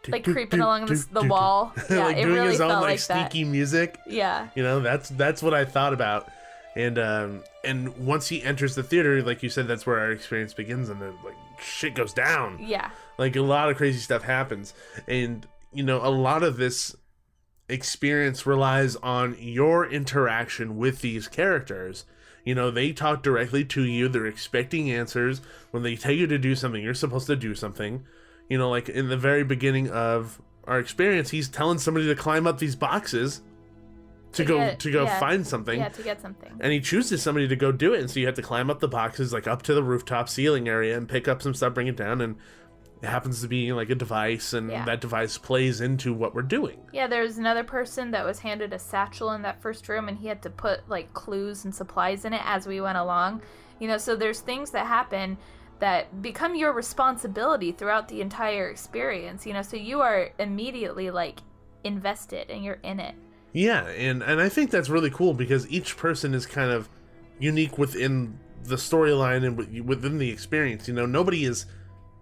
like creeping along the wall. Yeah, like it doing really his own felt like like that. sneaky music. Yeah. You know, that's what I thought about. And once he enters the theater, like you said, that's where our experience begins, and then like shit goes down. Yeah. Like a lot of crazy stuff happens, and you know, a lot of this experience relies on your interaction with these characters. You know, they talk directly to you. They're expecting answers. When they tell you to do something, you're supposed to do something. You know, like in the very beginning of our experience, he's telling somebody to climb up these boxes to go find something. Yeah, to get something. And he chooses somebody to go do it. And so you have to climb up the boxes, like up to the rooftop ceiling area, and pick up some stuff, bring it down, and it happens to be like a device, and that device plays into what we're doing. Yeah, there was another person that was handed a satchel in that first room, and he had to put like clues and supplies in it as we went along. You know, so there's things that happen that become your responsibility throughout the entire experience. You know, so you are immediately like invested and you're in it. Yeah, and I think that's really cool because each person is kind of unique within the storyline and within the experience. You know, nobody is,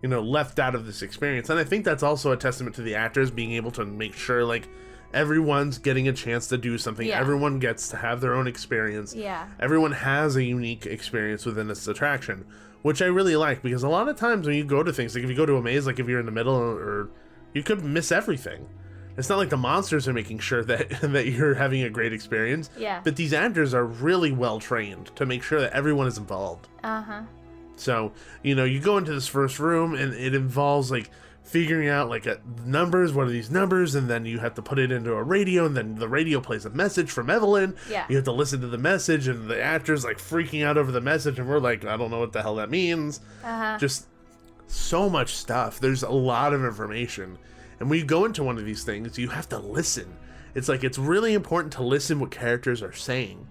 you know, left out of this experience. And I think that's also a testament to the actors being able to make sure, like, everyone's getting a chance to do something. Yeah. Everyone gets to have their own experience. Yeah. Everyone has a unique experience within this attraction, which I really like, because a lot of times when you go to things, like if you go to a maze, like if you're in the middle, or you could miss everything. It's not like the monsters are making sure that that you're having a great experience. Yeah. But these actors are really well trained to make sure that everyone is involved. Uh-huh. So, you know, you go into this first room and it involves like figuring out like numbers, what are these numbers, and then you have to put it into a radio, and then the radio plays a message from Evelyn. Yeah. You have to listen to the message, and the actor's like freaking out over the message, and we're like, I don't know what the hell that means. Uh-huh. Just so much stuff. There's a lot of information. And when you go into one of these things, you have to listen. It's like, it's really important to listen what characters are saying,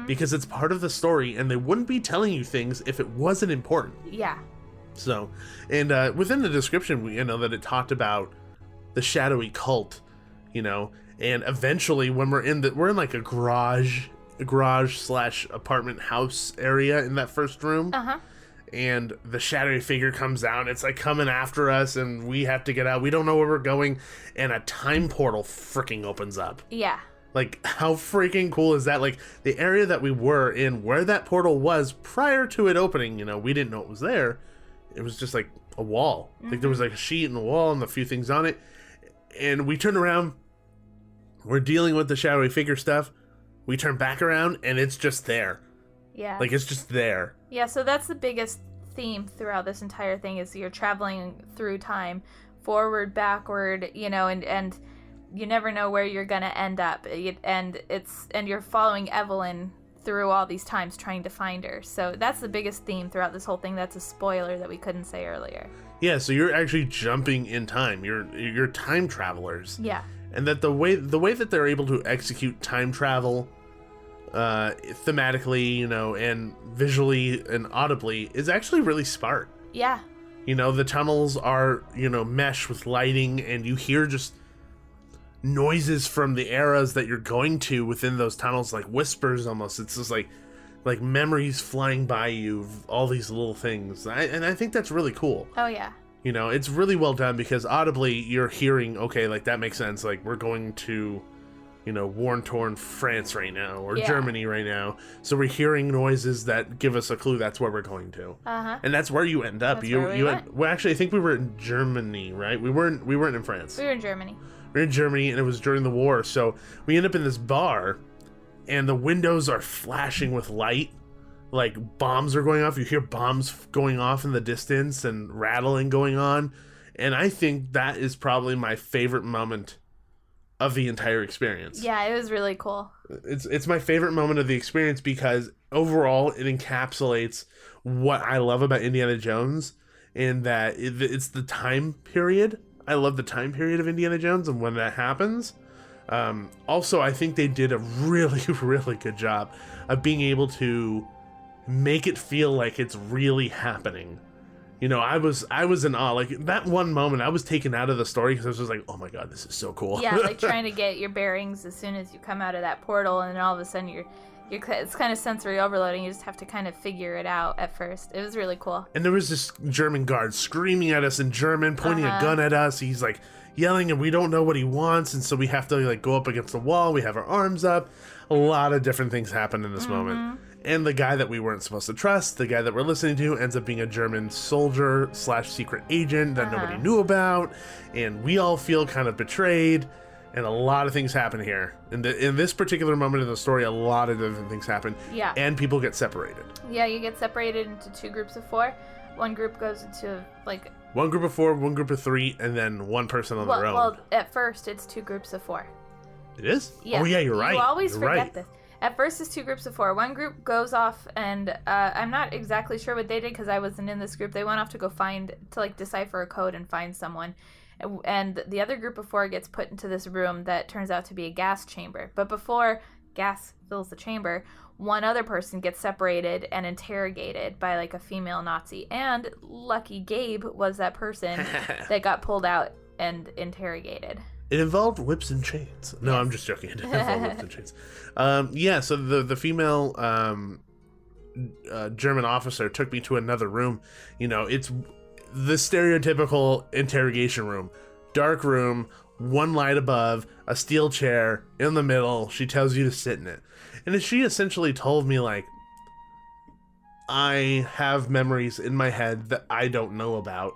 because it's part of the story, and they wouldn't be telling you things if it wasn't important. Yeah. So, and within the description, you know, that it talked about the shadowy cult, you know, and eventually when we're in like a garage / apartment house area in that first room. Uh-huh. And the shadowy figure comes out. It's like coming after us, and we have to get out. We don't know where we're going, and a time portal freaking opens up. Yeah. Like, how freaking cool is that? Like, the area that we were in, where that portal was prior to it opening, you know, we didn't know it was there. It was just like a wall. Like, there was like a sheet and a wall and a few things on it. And we turn around. We're dealing with the shadowy figure stuff. We turn back around, and it's just there. Yeah. Like, it's just there. Yeah, so that's the biggest theme throughout this entire thing, is you're traveling through time, forward, backward, you know, and you never know where you're gonna end up, and you're following Evelyn through all these times trying to find her. So that's the biggest theme throughout this whole thing. That's a spoiler that we couldn't say earlier. Yeah, so you're actually jumping in time. You're time travelers. Yeah. And that the way that they're able to execute time travel thematically, you know, and visually and audibly is actually really smart. Yeah. You know, the tunnels are, you know, mesh with lighting, and you hear just noises from the eras that you're going to within those tunnels, like whispers almost. It's just like memories flying by you, all these little things. And I think that's really cool. Oh, yeah. You know, it's really well done, because audibly you're hearing, okay, like that makes sense. Like, we're going to, you know, war-torn France right now, or Germany right now. So we're hearing noises that give us a clue that's where we're going to. Uh-huh. And that's where you end up. That's where we went. Well, actually, I think we were in Germany, right? We weren't in France. We were in Germany. We were in Germany, and it was during the war. So we end up in this bar, and the windows are flashing with light. Like, bombs are going off. You hear bombs going off in the distance and rattling going on. And I think that is probably my favorite moment of the entire experience. Yeah, it was really cool. It's my favorite moment of the experience, because overall it encapsulates what I love about Indiana Jones, in that it's the time period. I love the time period of Indiana Jones and when that happens. Also, I think they did a really, really good job of being able to make it feel like it's really happening. You know, I was in awe. Like, that one moment, I was taken out of the story, because I was just like, oh my god, this is so cool. Yeah, like trying to get your bearings as soon as you come out of that portal, and then all of a sudden It's kind of sensory overloading. You just have to kind of figure it out at first. It was really cool. And there was this German guard screaming at us in German, pointing a gun at us. He's like yelling, and we don't know what he wants, and so we have to like go up against the wall. We have our arms up. A lot of different things happen in this moment. And the guy that we weren't supposed to trust, the guy that we're listening to, ends up being a German soldier / secret agent that nobody knew about, and we all feel kind of betrayed. And a lot of things happen here. In this particular moment of the story, a lot of different things happen. Yeah. And people get separated. Yeah, you get separated into 2 groups of 4. One group goes into, like... 1 group of 4, 1 group of 3, and then 1 person on their own. Well, at first, it's 2 groups of 4. It is? Yeah. Oh, yeah, you're right. You always you're forget right. this. At first, it's 2 groups of 4. One group goes off, and I'm not exactly sure what they did because I wasn't in this group. They went off to go decipher a code and find someone. And the other group of 4 gets put into this room that turns out to be a gas chamber. But before gas fills the chamber, one other person gets separated and interrogated by like a female Nazi. And Lucky Gabe was that person that got pulled out and interrogated. It involved whips and chains. No, Yes. I'm just joking. It didn't involve whips and chains. Yeah, so the female German officer took me to another room. You know, it's the stereotypical interrogation room. Dark room, 1 light above, a steel chair in the middle. She tells you to sit in it. And she essentially told me, like, I have memories in my head that I don't know about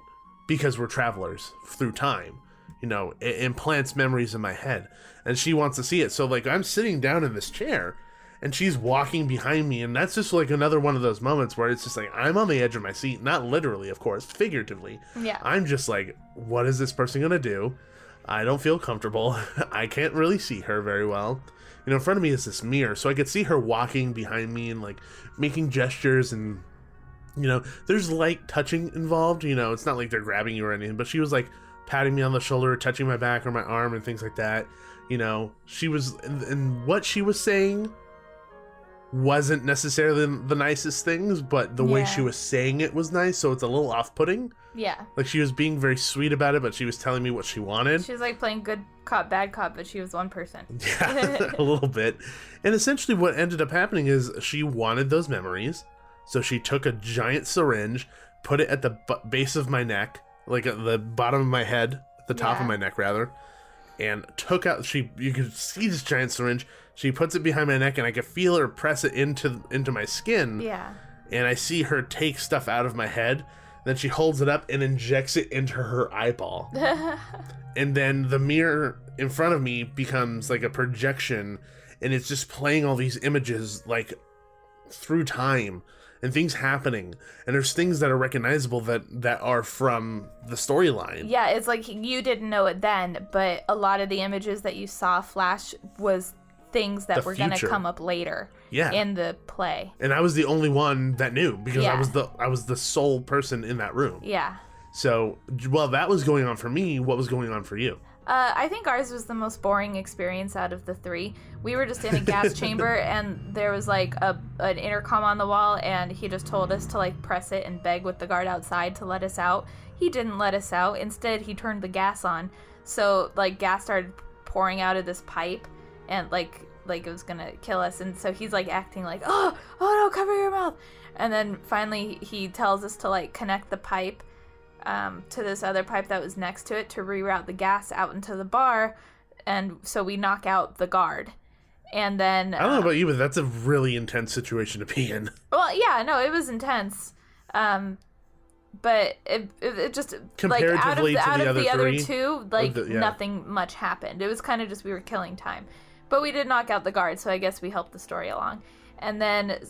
because we're travelers through time. You know, it implants memories in my head. And she wants to see it. So, like, I'm sitting down in this chair, and she's walking behind me, and that's just like another one of those moments where it's just like I'm on the edge of my seat, not literally, of course, figuratively. Yeah. I'm just like, what is this person gonna do? I don't feel comfortable. I can't really see her very well. You know, in front of me is this mirror, so I could see her walking behind me and like making gestures, and you know, there's light touching involved. You know, it's not like they're grabbing you or anything, but she was like patting me on the shoulder, touching my back or my arm and things like that. You know, she was, and what she was saying wasn't necessarily the nicest things, but the way she was saying it was nice, so it's a little off-putting. Yeah. Like, she was being very sweet about it, but she was telling me what she wanted. She was like playing good cop, bad cop, but she was one person. Yeah, a little bit. And essentially what ended up happening is she wanted those memories, so she took a giant syringe, put it at the base of my neck, like at the bottom of my head, the top of my neck rather, and took out, you could see this giant syringe. She puts it behind my neck, and I could feel her press it into my skin. Yeah. And I see her take stuff out of my head. Then she holds it up and injects it into her eyeball. And then the mirror in front of me becomes like a projection, and it's just playing all these images like through time and things happening. And there's things that are recognizable that are from the storyline. Yeah, it's like you didn't know it then, but a lot of the images that you saw flash was things that were going to come up later in the play. And I was the only one that knew because I was the sole person in that room. Yeah. So while that was going on for me, what was going on for you? I think ours was the most boring experience out of the 3. We were just in a gas chamber, and there was like an intercom on the wall, and he just told us to like press it and beg with the guard outside to let us out. He didn't let us out. Instead, he turned the gas on. So like gas started pouring out of this pipe, and like it was gonna kill us. And so he's like acting like, oh no, cover your mouth. And then finally he tells us to like connect the pipe to this other pipe that was next to it to reroute the gas out into the bar, and so we knock out the guard. And then I don't know about you, but that's a really intense situation to be in. Well, yeah, no, it was intense, but it just comparatively like out of the other 3, 2, like nothing much happened. It was kind of just we were killing time, but we did knock out the guard, so I guess we helped the story along. And then,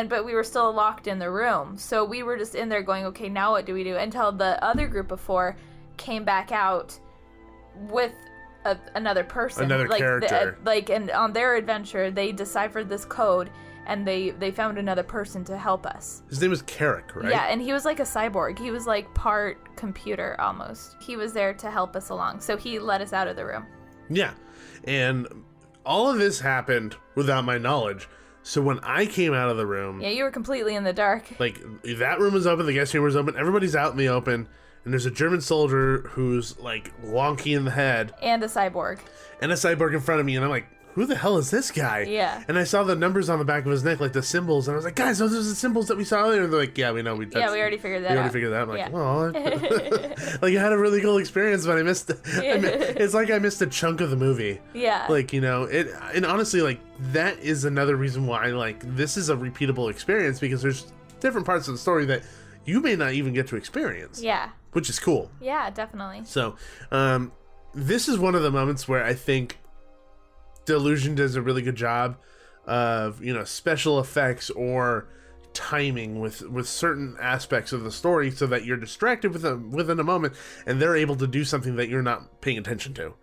but we were still locked in the room. So we were just in there going, okay, now what do we do? Until the other group of 4 came back out with another person. Another character. And on their adventure, they deciphered this code, and they found another person to help us. His name was Carrick, right? Yeah, and he was like a cyborg. He was like part computer almost. He was there to help us along. So he let us out of the room. Yeah. And all of this happened without my knowledge. So when I came out of the room... Yeah, you were completely in the dark. Like, that room is open, the guest chamber is open, everybody's out in the open, and there's a German soldier who's, like, wonky in the head. And a cyborg. And a cyborg in front of me, and I'm like, who the hell is this guy? Yeah. And I saw the numbers on the back of his neck, like the symbols, and I was like, guys, those are the symbols that we saw earlier. And they're like, yeah, we know. We already figured that out. We already figured that out. I'm like, Yeah. oh. Like, I had a really cool experience, but I missed it's like I missed a chunk of the movie. Yeah. Like, you know, and honestly, like, that is another reason why, like, this is a repeatable experience, because there's different parts of the story that you may not even get to experience. Yeah. Which is cool. Yeah, definitely. So, this is one of the moments where I think Delusion does a really good job of, you know, special effects or timing with certain aspects of the story, so that you're distracted within a moment, and they're able to do something that you're not paying attention to.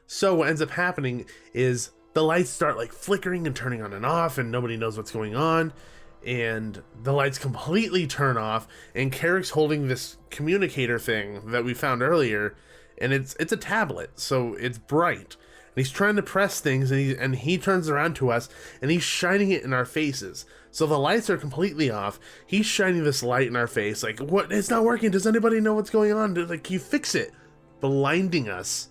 So what ends up happening is the lights start like flickering and turning on and off, and nobody knows what's going on, and the lights completely turn off, and Carrick's holding this communicator thing that we found earlier, and it's a tablet, so it's bright. And he's trying to press things, and he turns around to us, and he's shining it in our faces. So the lights are completely off. He's shining this light in our face, like, what? It's not working. Does anybody know what's going on? Like, can you fix it? Blinding us,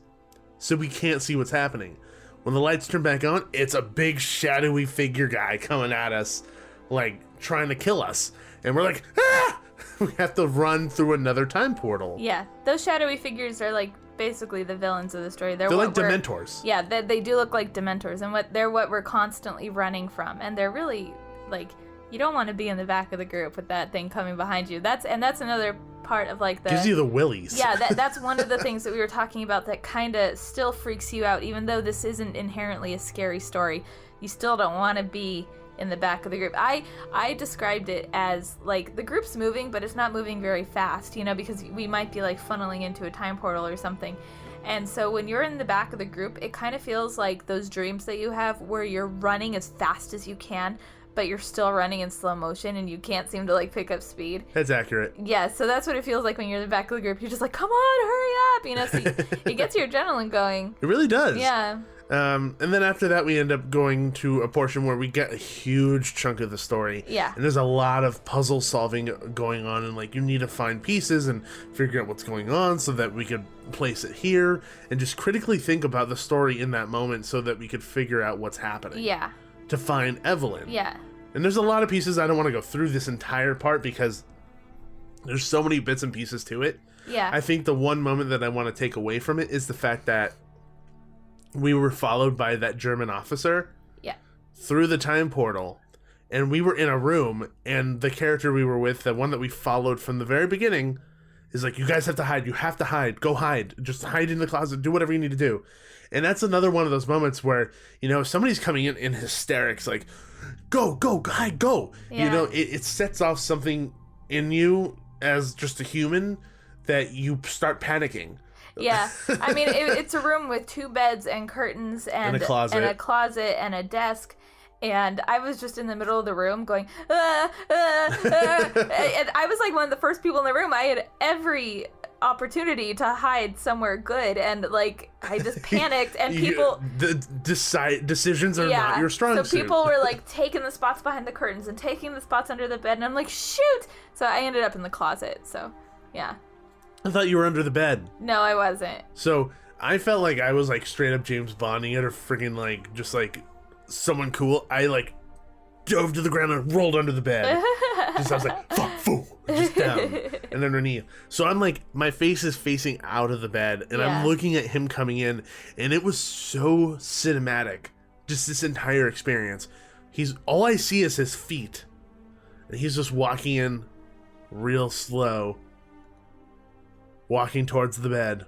so we can't see what's happening. When the lights turn back on, it's a big shadowy figure guy coming at us, like, trying to kill us. And we're like, ah! We have to run through another time portal. Yeah, those shadowy figures are like basically the villains of the story. They're like Dementors. Yeah, they do look like Dementors, and they're what we're constantly running from. And they're really, like, you don't want to be in the back of the group with that thing coming behind you. That's another part of, like, the... Gives you the willies. Yeah, that's one of the things that we were talking about that kind of still freaks you out, even though this isn't inherently a scary story. You still don't want to be in the back of the group. I described it as, like, the group's moving, but it's not moving very fast, you know, because we might be, like, funneling into a time portal or something. And so when you're in the back of the group, it kind of feels like those dreams that you have where you're running as fast as you can, but you're still running in slow motion and you can't seem to, like, pick up speed. That's accurate. Yeah, so that's what it feels like when you're in the back of the group. You're just like, come on, hurry up, you know, so it gets your adrenaline going. It really does. Yeah. And then after that, we end up going to a portion where we get a huge chunk of the story. Yeah. And there's a lot of puzzle solving going on, and, like, you need to find pieces and figure out what's going on so that we could place it here, and just critically think about the story in that moment so that we could figure out what's happening. Yeah. To find Evelyn. Yeah. And there's a lot of pieces. I don't want to go through this entire part because there's so many bits and pieces to it. Yeah. I think the one moment that I want to take away from it is the fact that we were followed by that German officer. Yeah. Through the time portal, and we were in a room, and the character we were with, the one that we followed from the very beginning, is like, you guys have to hide. You have to hide. Go hide. Just hide in the closet. Do whatever you need to do. And that's another one of those moments where, you know, somebody's coming in hysterics, like, go, hide, go. Yeah. You know, it sets off something in you as just a human that you start panicking. Yeah, I mean, it's a room with 2 beds and curtains and a closet and a desk, and I was just in the middle of the room going, and I was like one of the first people in the room. I had every opportunity to hide somewhere good, and, like, I just panicked, and people... Decisions are not your strong suit. So people were, like, taking the spots behind the curtains and taking the spots under the bed, and I'm like, shoot! So I ended up in the closet, so, yeah. I thought you were under the bed. No, I wasn't. So I felt like I was, like, straight up James Bonding it, or freaking, like, just, like, someone cool. I, like, dove to the ground and rolled under the bed. I was like, fuck, fool, just down and underneath. So I'm like, my face is facing out of the bed, and I'm looking at him coming in, and it was so cinematic. Just this entire experience. All I see is his feet, and he's just walking in real slow, walking towards the bed,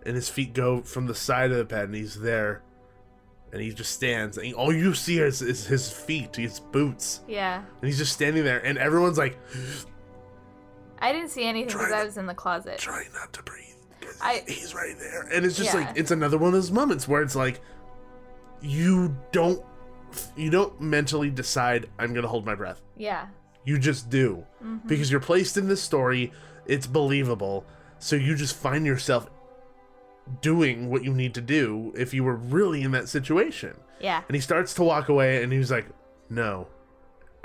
and his feet go from the side of the bed, and he's there, and he just stands, and all you see is his feet, his boots. Yeah. And he's just standing there, and everyone's like... I didn't see anything because I was in the closet. Trying not to breathe. He's right there. And it's just like, it's another one of those moments where it's like, you don't mentally decide, I'm going to hold my breath. Yeah. You just do. Mm-hmm. Because you're placed in this story, it's believable, so you just find yourself doing what you need to do if you were really in that situation. Yeah. And he starts to walk away, and he's like, no.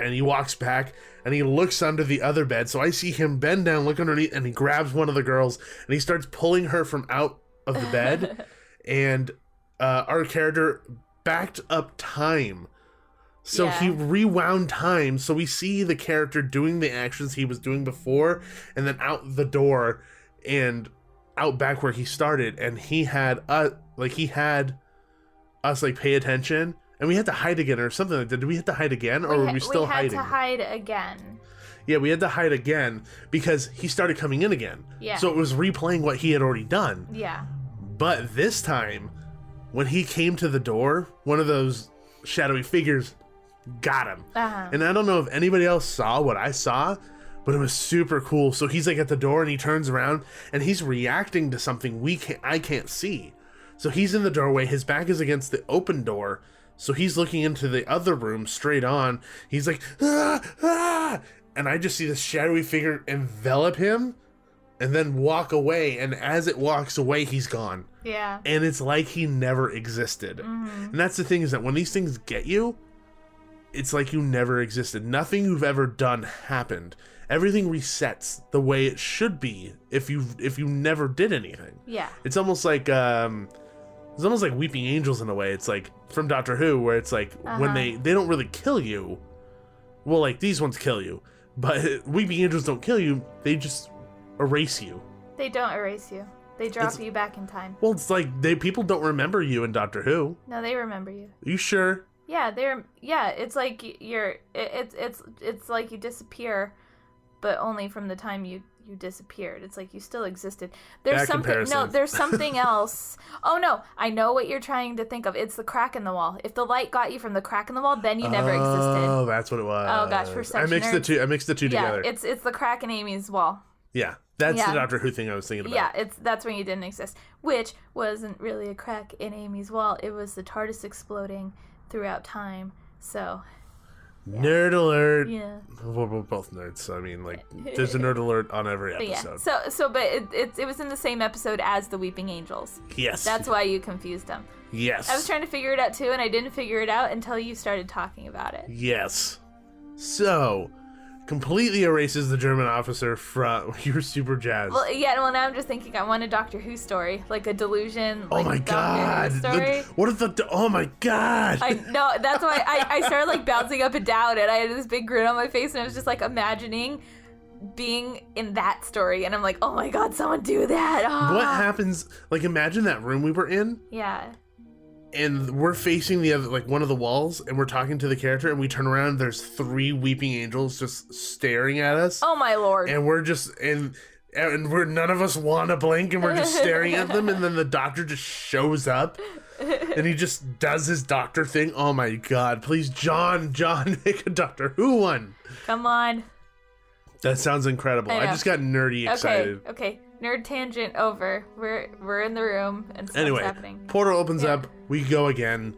And he walks back, and he looks under the other bed, so I see him bend down, look underneath, and he grabs one of the girls, and he starts pulling her from out of the bed, and our character backed up time. So Yeah. he rewound time, so we see the character doing the actions he was doing before, and then out the door and out back where he started, and he had us like pay attention, and we had to hide again or something like that. Did we have to hide again, or were we still hiding? We had to hide again. Yeah, we had to hide again because he started coming in again. Yeah. So it was replaying what he had already done. Yeah. But this time, when he came to the door, one of those shadowy figures got him. Uh-huh. And I don't know if anybody else saw what I saw, but it was super cool. So he's like at the door and he turns around and he's reacting to something I can't see. So he's in the doorway, his back is against the open door, so he's looking into the other room straight on. He's like, ah, ah! And I just see this shadowy figure envelop him and then walk away, and as it walks away, he's gone. Yeah. And it's like he never existed. And that's the thing, is that when these things get you, it's like you never existed. Nothing you've ever done happened. Everything resets the way it should be if you never did anything. Yeah. It's almost like Weeping Angels in a way. It's like from Doctor Who, where it's like when they don't really kill you. Well, like these ones kill you, but Weeping Angels don't kill you. They just erase you. They don't erase you. They drop you back in time. Well, it's like people don't remember you in Doctor Who. No, they remember you. Are you sure? Yeah, it's like it's like you disappear, but only from the time you disappeared. It's like you still existed. There's Bad something comparison. No, there's something else. Oh no, I know what you're trying to think of. It's the crack in the wall. If the light got you from the crack in the wall, then you never existed. Oh, that's what it was. Oh gosh, for such I mixed the two yeah, together. it's the crack in Amy's wall. Yeah, that's Yeah. the Doctor Who thing I was thinking about. Yeah, that's when you didn't exist, which wasn't really a crack in Amy's wall. It was the TARDIS exploding throughout time. So, Nerd alert. yeah. We're both nerds, so I mean, like, there's a nerd alert on every But episode. yeah. But it was in the same episode as the Weeping Angels. Yes. That's why you confused them. Yes. I was trying to figure it out too, and I didn't figure it out until you started talking about it. Yes. So, completely erases the German officer from... You were super jazzed. Well, yeah. Well, now I'm just thinking I want a Doctor Who story, like a Delusion. Oh Like my Doctor god. Who story. What if the... Oh my god. I know, that's why I started like bouncing up and down, and I had this big grin on my face, and I was just like imagining being in that story, and I'm like, oh my god, someone do that. Oh. What happens... Like, imagine that room we were in, Yeah. and we're facing the other, like, one of the walls, and we're talking to the character, and we turn around, and there's 3 weeping angels just staring at us. Oh my lord. And we're just... And we're none of us want to blink, and we're just staring at them, and then the doctor just shows up, and he just does his doctor thing. Oh my god, please, John, make a Doctor Who one. Come on. That sounds incredible. I I know. just got nerdy excited. Okay. Nerd tangent over. We're in the room and stuff's Anyway, happening. portal opens Yeah. up, we go again.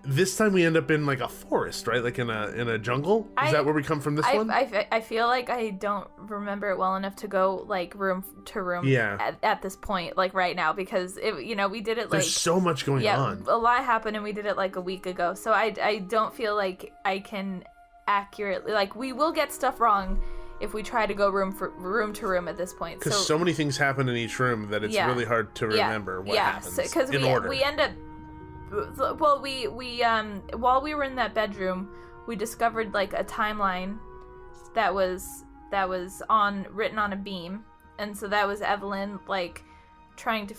This time we end up in like a forest, right? Like in a jungle? Is that where we come from this one? I feel like I don't remember it well enough to go like room to room at this point, like right now, because we did it like There's so much going on. a lot happened and we did it like a week ago, so I don't feel like I can accurately, like, we will get stuff wrong if we try to go room to room at this point. Because so many things happen in each room that it's really hard to remember what happens in order. We end up, well, we while we were in that bedroom, we discovered like a timeline that was written on a beam, and so that was Evelyn like trying to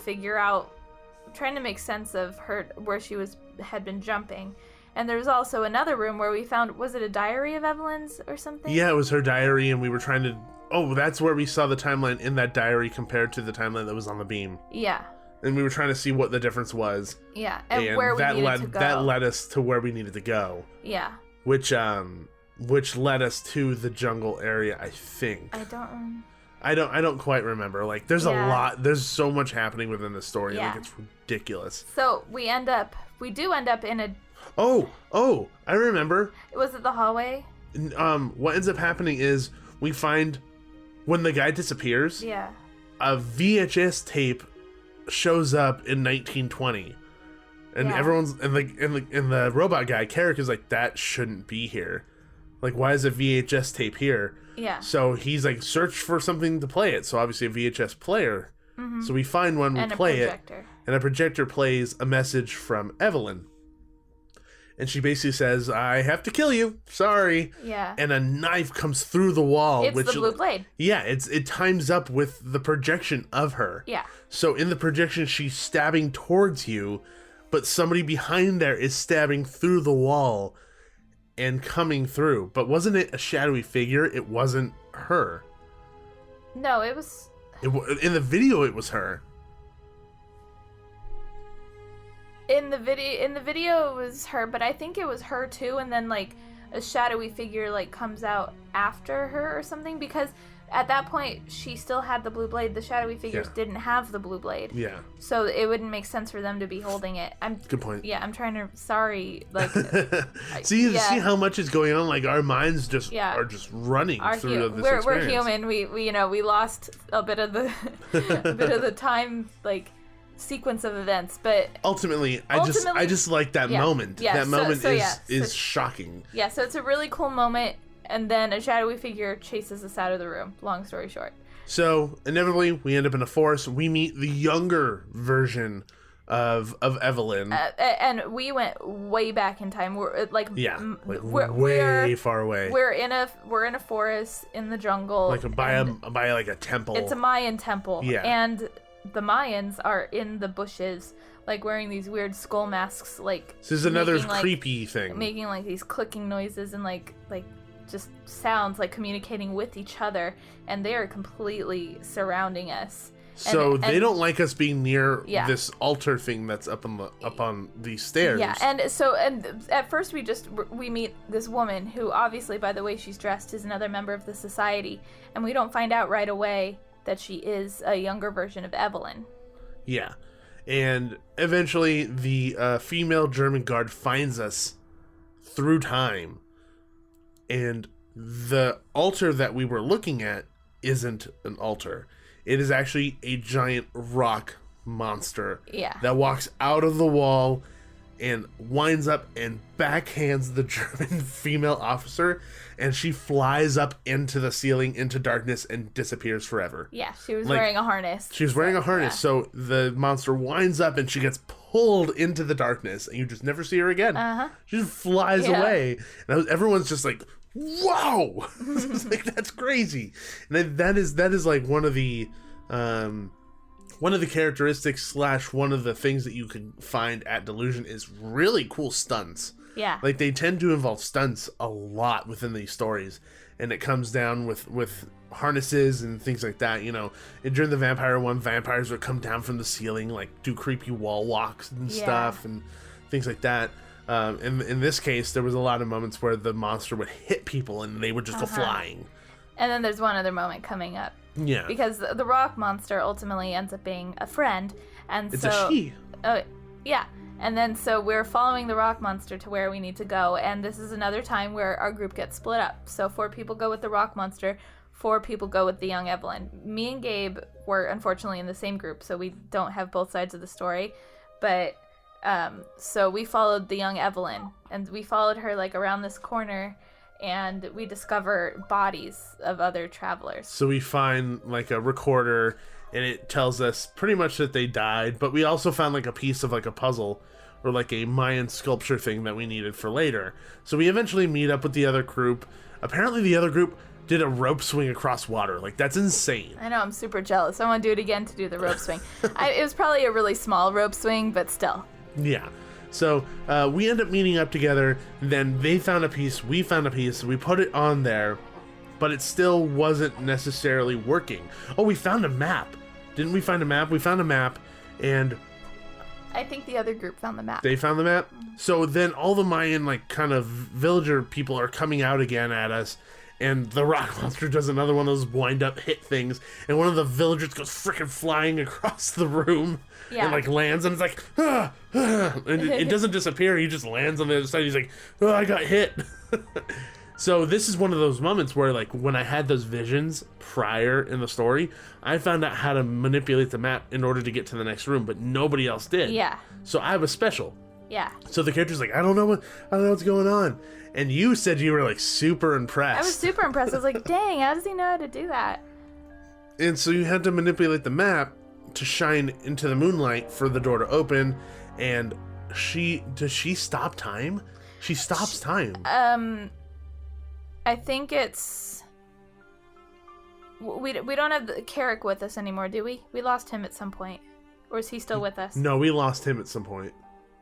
make sense of her where she had been jumping. And there was also another room where we found, was it a diary of Evelyn's or something? Yeah, it was her diary, and we were trying to... Oh, that's where we saw the timeline in that diary compared to the timeline that was on the beam. Yeah. And we were trying to see what the difference was. Yeah, and where we needed to go. That led us to where we needed to go. Yeah. Which led us to the jungle area, I think. I don't quite remember. Like, there's a lot. There's so much happening within the story. Yeah. Like, it's ridiculous. So we do end up in a... Oh, I remember. Was it the hallway? What ends up happening is we find when the guy disappears, Yeah. a VHS tape shows up in 1920, and everyone's and the robot guy Carrick is like, that shouldn't be here. Like, why is a VHS tape here? Yeah. So he's like, search for something to play it. So obviously a VHS player. Mm-hmm. So we find one, we play it, and a projector plays a message from Evelyn. and she basically says, I have to kill you. Sorry. Yeah. And a knife comes through the wall. It's the blue blade. Yeah, it times up with the projection of her. Yeah. So in the projection, she's stabbing towards you, but somebody behind there is stabbing through the wall and coming through. But wasn't it a shadowy figure? It wasn't her. No, it was... In the video, it was her. In the video it was her, but I think it was her too, and then like a shadowy figure like comes out after her or something, because at that point she still had the blue blade. The shadowy figures didn't have the blue blade. Yeah. So it wouldn't make sense for them to be holding it. Good point. Yeah, I'm trying to like see how much is going on, like our minds just are just running through this experience. We're human. We lost a bit of the the time like sequence of events, but ultimately I just like that moment. That moment is shocking. Yeah, so it's a really cool moment, and then a shadowy figure chases us out of the room. Long story short. So inevitably we end up in a forest. We meet the younger version of Evelyn, and we went way back in time. We're way far away. We're in a forest in the jungle, like by a temple. It's a Mayan temple, and the Mayans are in the bushes, like wearing these weird skull masks. Like this is another creepy thing, making like these clicking noises and like just sounds, like communicating with each other, and they are completely surrounding us. So they don't like us being near this altar thing that's up on these stairs. Yeah, and at first we meet this woman who, obviously by the way she's dressed, is another member of the society, and we don't find out right away that she is a younger version of Evelyn. Yeah. And eventually the female German guard finds us through time. And the altar that we were looking at isn't an altar. It is actually a giant rock monster that walks out of the wall and winds up and backhands the German female officer, and she flies up into the ceiling, into darkness, and disappears forever. Yeah, she was wearing a harness. She was wearing a harness, so the monster winds up and she gets pulled into the darkness, and you just never see her again. She just flies away. And everyone's just like, whoa! Like, that's crazy. And that is like one of the characteristics / one of the things that you can find at Delusion is really cool stunts. Yeah. Like, they tend to involve stunts a lot within these stories, and it comes down with harnesses and things like that, you know. And during the vampire one, vampires would come down from the ceiling, like do creepy wall walks and stuff and things like that. In this case, there was a lot of moments where the monster would hit people and they would just go flying. And then there's one other moment coming up. Yeah. Because the rock monster ultimately ends up being a friend, and it's a she. Oh, yeah. And then so we're following the rock monster to where we need to go, and this is another time where our group gets split up. So 4 people go with the rock monster, 4 people go with the young Evelyn. Me and Gabe were unfortunately in the same group, so we don't have both sides of the story. But so we followed the young Evelyn, and we followed her like around this corner, and we discover bodies of other travelers. So we find like a recorder, and it tells us pretty much that they died, but we also found like a piece of like a puzzle or like a Mayan sculpture thing that we needed for later. So we eventually meet up with the other group. Apparently the other group did a rope swing across water. Like, that's insane. I know, I'm super jealous. I want to do it again to do the rope swing. It was probably a really small rope swing, but still. Yeah. So we end up meeting up together. Then they found a piece, we found a piece, we put it on there, but it still wasn't necessarily working. Oh, we found a map. Didn't we find a map? We found a map, and I think the other group found the map. They found the map? So then all the Mayan, like, kind of villager people are coming out again at us, and the rock monster does another one of those wind-up hit things, and one of the villagers goes freaking flying across the room and, like, lands, and it's like, and it doesn't disappear. He just lands on the other side. He's like, oh, I got hit. So this is one of those moments where, like, when I had those visions prior in the story, I found out how to manipulate the map in order to get to the next room, but nobody else did. Yeah. So I was special. Yeah. So the character's like, I don't know what's going on. And you said you were, like, super impressed. I was super impressed. I was like, dang, how does he know how to do that? And so you had to manipulate the map to shine into the moonlight for the door to open. And does she stop time? She stops time. I think it's... We don't have Carrick with us anymore, do we? We lost him at some point. Or is he still with us? No, we lost him at some point.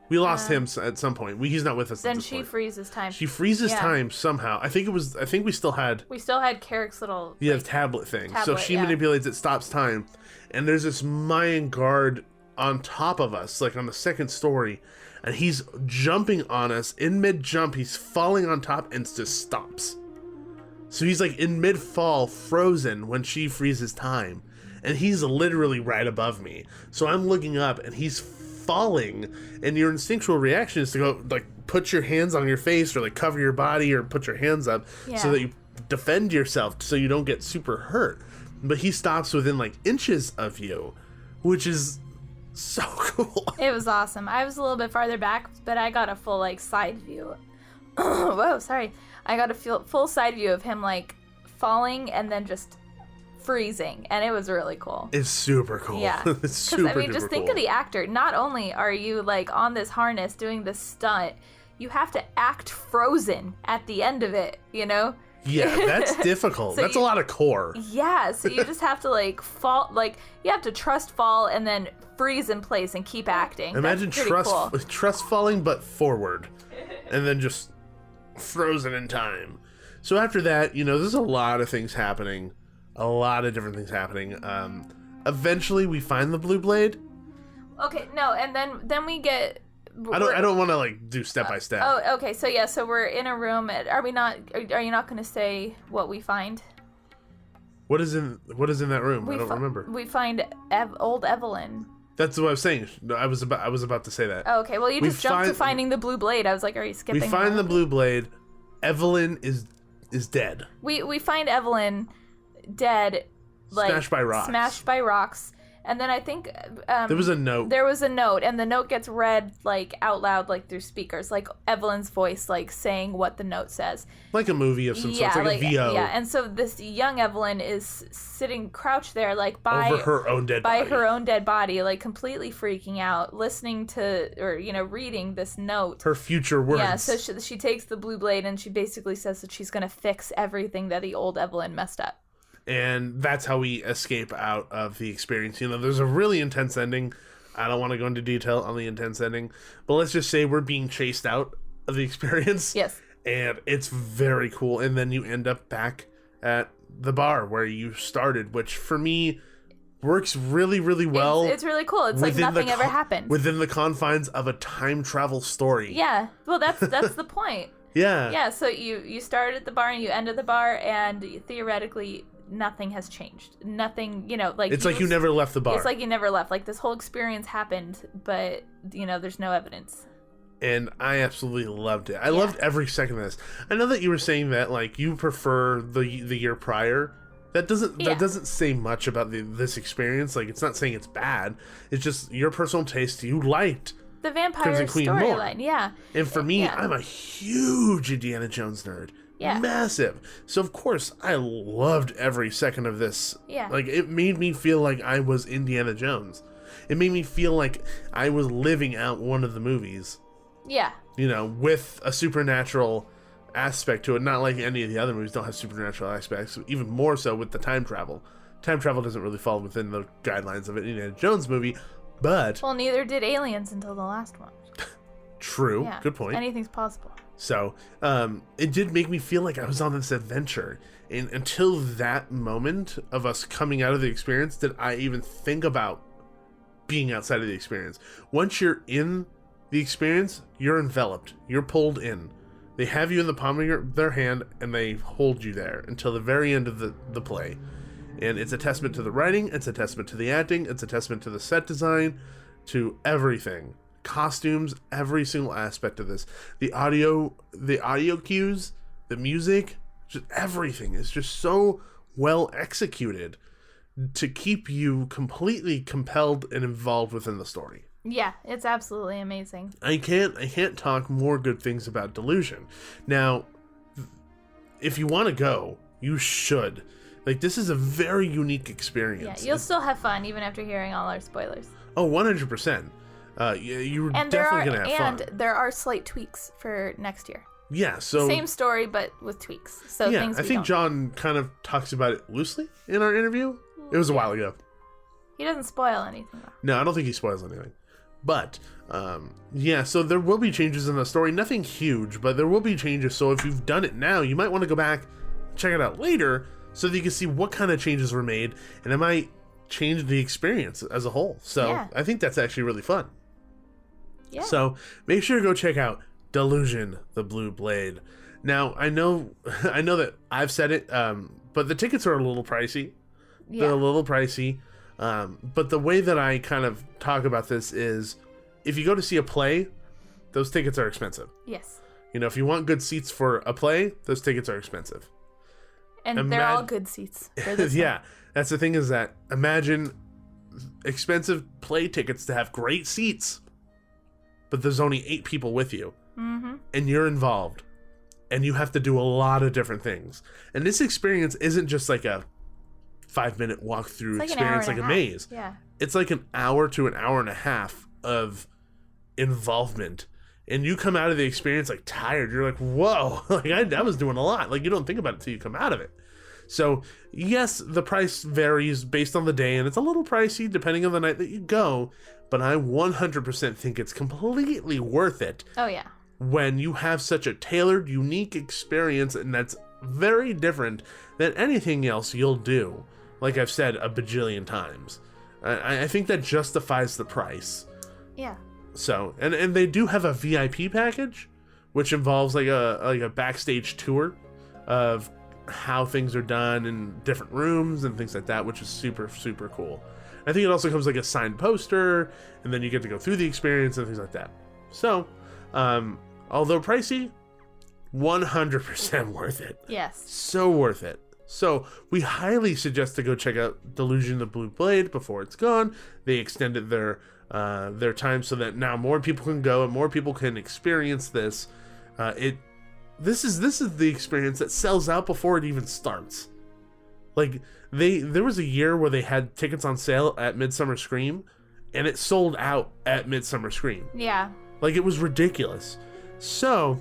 We lost him at some point. He's not with us then at this she point. freezes time. She freezes time somehow. I think we still had... We still had Carrick's little... Yeah, tablet thing. So tablet, she yeah. manipulates it, stops time. And there's this Mayan guard on top of us, like on the second story. And he's jumping on us. In mid-jump, he's falling on top and just stops. So he's like in mid-fall, frozen when she freezes time. And he's literally right above me. So I'm looking up and he's falling. And your instinctual reaction is to go, like, put your hands on your face or, like, cover your body or put your hands up so that you defend yourself so you don't get super hurt. But he stops within, like, inches of you, which is so cool. It was awesome. I was a little bit farther back, but I got a full, like, side view. Whoa, sorry. I got a full side view of him, like, falling and then just freezing, and it was really cool. It's super cool. Yeah. It's super I mean, just think of the actor. Not only are you, like, on this harness doing this stunt, you have to act frozen at the end of it, you know? Yeah, that's difficult. So That's a lot of core. Yeah, so you just have to, like, fall, like, you have to trust fall and then freeze in place and keep acting. Imagine That's pretty cool. trust falling, but forward, and then just frozen in time. So after that, you know, there's a lot of things happening. A lot of different things happening. Eventually, we find the blue blade. Okay, no, and then we get... I don't want to, like, do step by step. Oh, okay, so yeah, so we're in a room. Are you not going to say what we find? What is in that room? I don't remember. We find old Evelyn. That's what I was saying. I was about to say that. Oh, okay, well, you just jumped to finding the blue blade. I was like, are you skipping? We find the blue blade. Evelyn is dead. We find Evelyn dead, like smashed by rocks. And then I think there was a note. There was a note, and the note gets read, like, out loud, like, through speakers, like Evelyn's voice, like, saying what the note says. Like a movie of some sort. It's like a VO. Yeah, and so this young Evelyn is sitting crouched there, like, over her own dead body. By her own dead body, like, completely freaking out, listening to, or, you know, reading this note. Her future words. Yeah, so she takes the blue blade, and she basically says that she's going to fix everything that the old Evelyn messed up. And that's how we escape out of the experience. You know, there's a really intense ending. I don't want to go into detail on the intense ending, but let's just say we're being chased out of the experience. Yes. And it's very cool. And then you end up back at the bar where you started, which for me works really, really well. It's really cool. It's like nothing ever happened. Within the confines of a time travel story. Yeah. Well, that's the point. Yeah. Yeah, so you started at the bar and you ended the bar, and theoretically nothing has changed. Nothing, you know, like... It's like you never left the bar. It's like you never left. Like, this whole experience happened, but, you know, there's no evidence. And I absolutely loved it. I loved every second of this. I know that you were saying that, like, you prefer the year prior. That doesn't say much about this experience. Like, it's not saying it's bad. It's just your personal taste. You liked the vampire storyline, yeah. And for me, I'm a huge Indiana Jones nerd. Yeah. Massive. So, of course, I loved every second of this. Yeah. Like, it made me feel like I was Indiana Jones. It made me feel like I was living out one of the movies. Yeah. You know, with a supernatural aspect to it. Not like any of the other movies don't have supernatural aspects. Even more so with the time travel. Time travel doesn't really fall within the guidelines of an Indiana Jones movie, but... Well, neither did Aliens until the last one. True. Yeah. Good point. Anything's possible. So, it did make me feel like I was on this adventure. And until that moment of us coming out of the experience, did I even think about being outside of the experience. Once you're in the experience, you're enveloped. You're pulled in. They have you in the palm of their hand, and they hold you there until the very end of the play. And it's a testament to the writing, it's a testament to the acting, it's a testament to the set design, to everything. Costumes, every single aspect of this. The audio cues, the music, just everything is just so well executed to keep you completely compelled and involved within the story. Yeah, it's absolutely amazing. I can't talk more good things about Delusion. Now, if you want to go, you should. Like, this is a very unique experience. Yeah, you'll still have fun even after hearing all our spoilers. Oh, 100%. You're And definitely going to have fun. And there are slight tweaks for next year. Yeah, so... Same story, but with tweaks. So yeah, things I think John kind of talks about it loosely in our interview. It was a while ago. He doesn't spoil anything, though. No, I don't think he spoils anything. But, yeah, so there will be changes in the story. Nothing huge, but there will be changes. So if you've done it now, you might want to go back, check it out later, so that you can see what kind of changes were made, and it might change the experience as a whole. So Yeah. I think that's actually really fun. Yeah. So make sure to go check out Delusion, the Blue Blade. Now, I know that I've said it, but the tickets are a little pricey. Yeah. They're a little pricey. But the way that I kind of talk about this is, if you go to see a play, those tickets are expensive. Yes. You know, if you want good seats for a play, those tickets are expensive. And they're all good seats for this Yeah. one. That's the thing, is that imagine expensive play tickets to have great seats, but there's only 8 people with you. Mm-hmm. And you're involved. And you have to do a lot of different things. And this experience isn't just like a 5-minute walk-through It's like experience like a maze. Yeah. It's like an hour to an hour and a half of involvement. And you come out of the experience like tired. You're like, whoa, like I was doing a lot. Like, you don't think about it till you come out of it. So yes, the price varies based on the day, and it's a little pricey depending on the night that you go, but I 100% think it's completely worth it Oh, yeah. when you have such a tailored, unique experience, and that's very different than anything else you'll do. Like I've said a bajillion times. I think that justifies the price. Yeah. So, and they do have a VIP package, which involves like a backstage tour of how things are done in different rooms and things like that, which is super, super cool. I think it also comes like a signed poster, and then you get to go through the experience and things like that. So, although pricey, 100% worth it. Yes. So worth it. So we highly suggest to go check out Delusion, the Blue Blade before it's gone. They extended their time so that now more people can go and more people can experience this. This is the experience that sells out before it even starts. Like there was a year where they had tickets on sale at Midsummer Scream, and it sold out at Midsummer Scream. Yeah. Like, it was ridiculous. So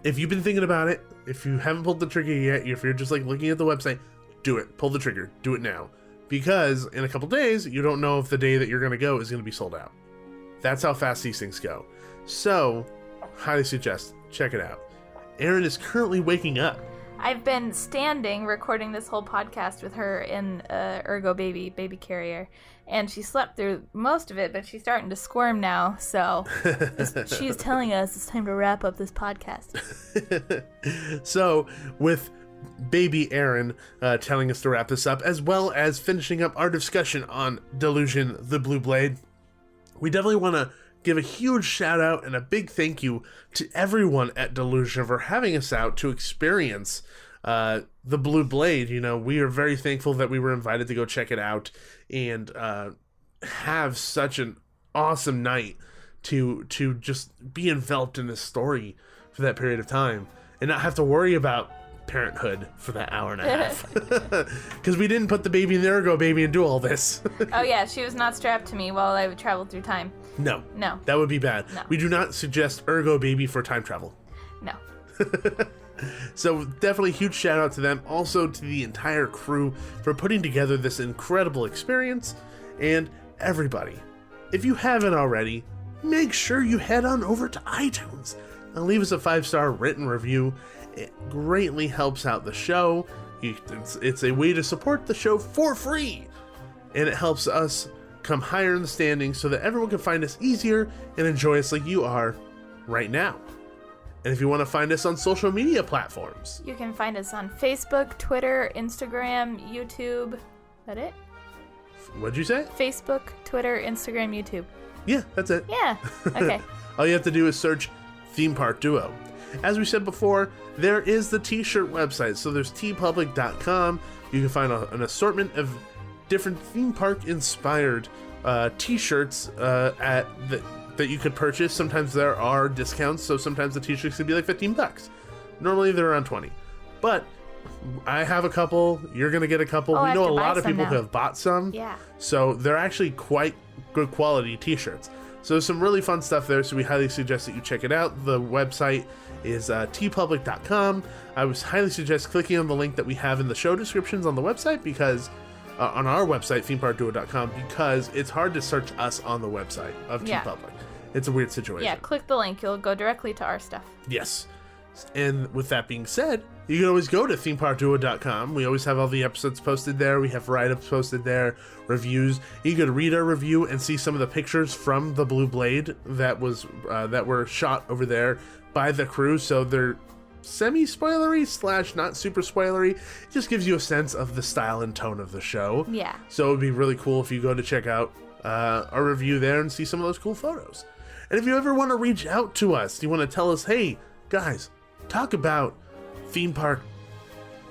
if you've been thinking about it, if you haven't pulled the trigger yet, if you're just like looking at the website, do it. Pull the trigger. Do it now. Because in a couple days, you don't know if the day that you're going to go is going to be sold out. That's how fast these things go. So, highly suggest, check it out. Erin is currently waking up. I've been standing recording this whole podcast with her in Ergo baby carrier, and she slept through most of it, but she's starting to squirm now, so she's telling us it's time to wrap up this podcast. So, with baby Erin telling us to wrap this up, as well as finishing up our discussion on Delusion, the Blue Blade, we definitely want to give a huge shout out and a big thank you to everyone at Delusion for having us out to experience the Blue Blade. You know, we are very thankful that we were invited to go check it out and have such an awesome night to just be enveloped in this story for that period of time and not have to worry about parenthood for that hour and a half. Because we didn't put the baby in the Ergo baby and do all this. Oh yeah, she was not strapped to me while I traveled through time. No. No. That would be bad. No. We do not suggest Ergo baby for time travel. No. So definitely huge shout out to them. Also to the entire crew for putting together this incredible experience. And everybody, if you haven't already, make sure you head on over to iTunes and leave us a 5-star written review. It greatly helps out the show. It's a way to support the show for free. And it helps us come higher in the standings so that everyone can find us easier and enjoy us like you are right now. And if you want to find us on social media platforms, You can find us on Facebook, Twitter, Instagram, YouTube. Is that it? what'd you say? Facebook, Twitter, Instagram, YouTube. Yeah, that's it. Yeah. Okay. All you have to do is search Theme Park Duo. As we said before, there is the t-shirt website. So there's tpublic.com. You can find an assortment of different theme park inspired t-shirts that you could purchase. Sometimes there are discounts, so sometimes the t-shirts can be like $15. Normally they're around 20. But I have a couple. You're gonna get a couple. Oh, we I know have a to buy lot of some people now. who have bought some. Yeah. So they're actually quite good quality t-shirts. So some really fun stuff there, so we highly suggest that you check it out. The website is tpublic.com. I would highly suggest clicking on the link that we have in the show descriptions on the website, because on our website, themeparkduo.com, because it's hard to search us on the website of tpublic. It's a weird situation. Yeah, click the link. You'll go directly to our stuff. Yes. And with that being said, you can always go to themeparkduo.com. We always have all the episodes posted there. We have write-ups posted there, reviews. You can read our review and see some of the pictures from the Blue Blade that were shot over there by the crew. So they're semi-spoilery / not super spoilery. It just gives you a sense of the style and tone of the show. Yeah. So it would be really cool if you go to check out our review there and see some of those cool photos. And if you ever want to reach out to us, you want to tell us, hey, guys, talk about theme park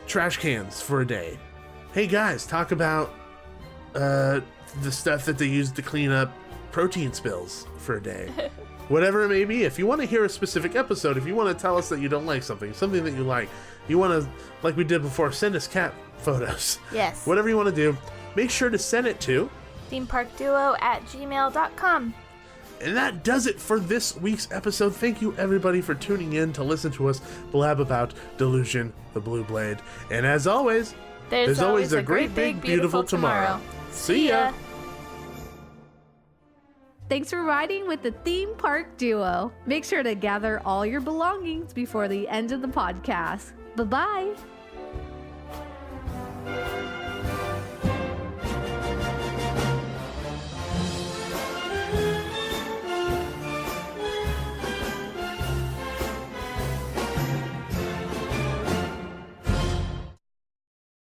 trash cans for a day. Hey guys, talk about the stuff that they use to clean up protein spills for a day. Whatever it may be, if you want to hear a specific episode, if you want to tell us that you don't like something that you like, you want to, like we did before, send us cat photos. Yes. Whatever you want to do, make sure to send it to themeparkduo@gmail.com. And that does it for this week's episode. Thank you, everybody, for tuning in to listen to us blab about Delusion, the Blue Blade. And as always, there's always a great, big, beautiful tomorrow. See ya! Thanks for riding with the Theme Park Duo. Make sure to gather all your belongings before the end of the podcast. Bye-bye.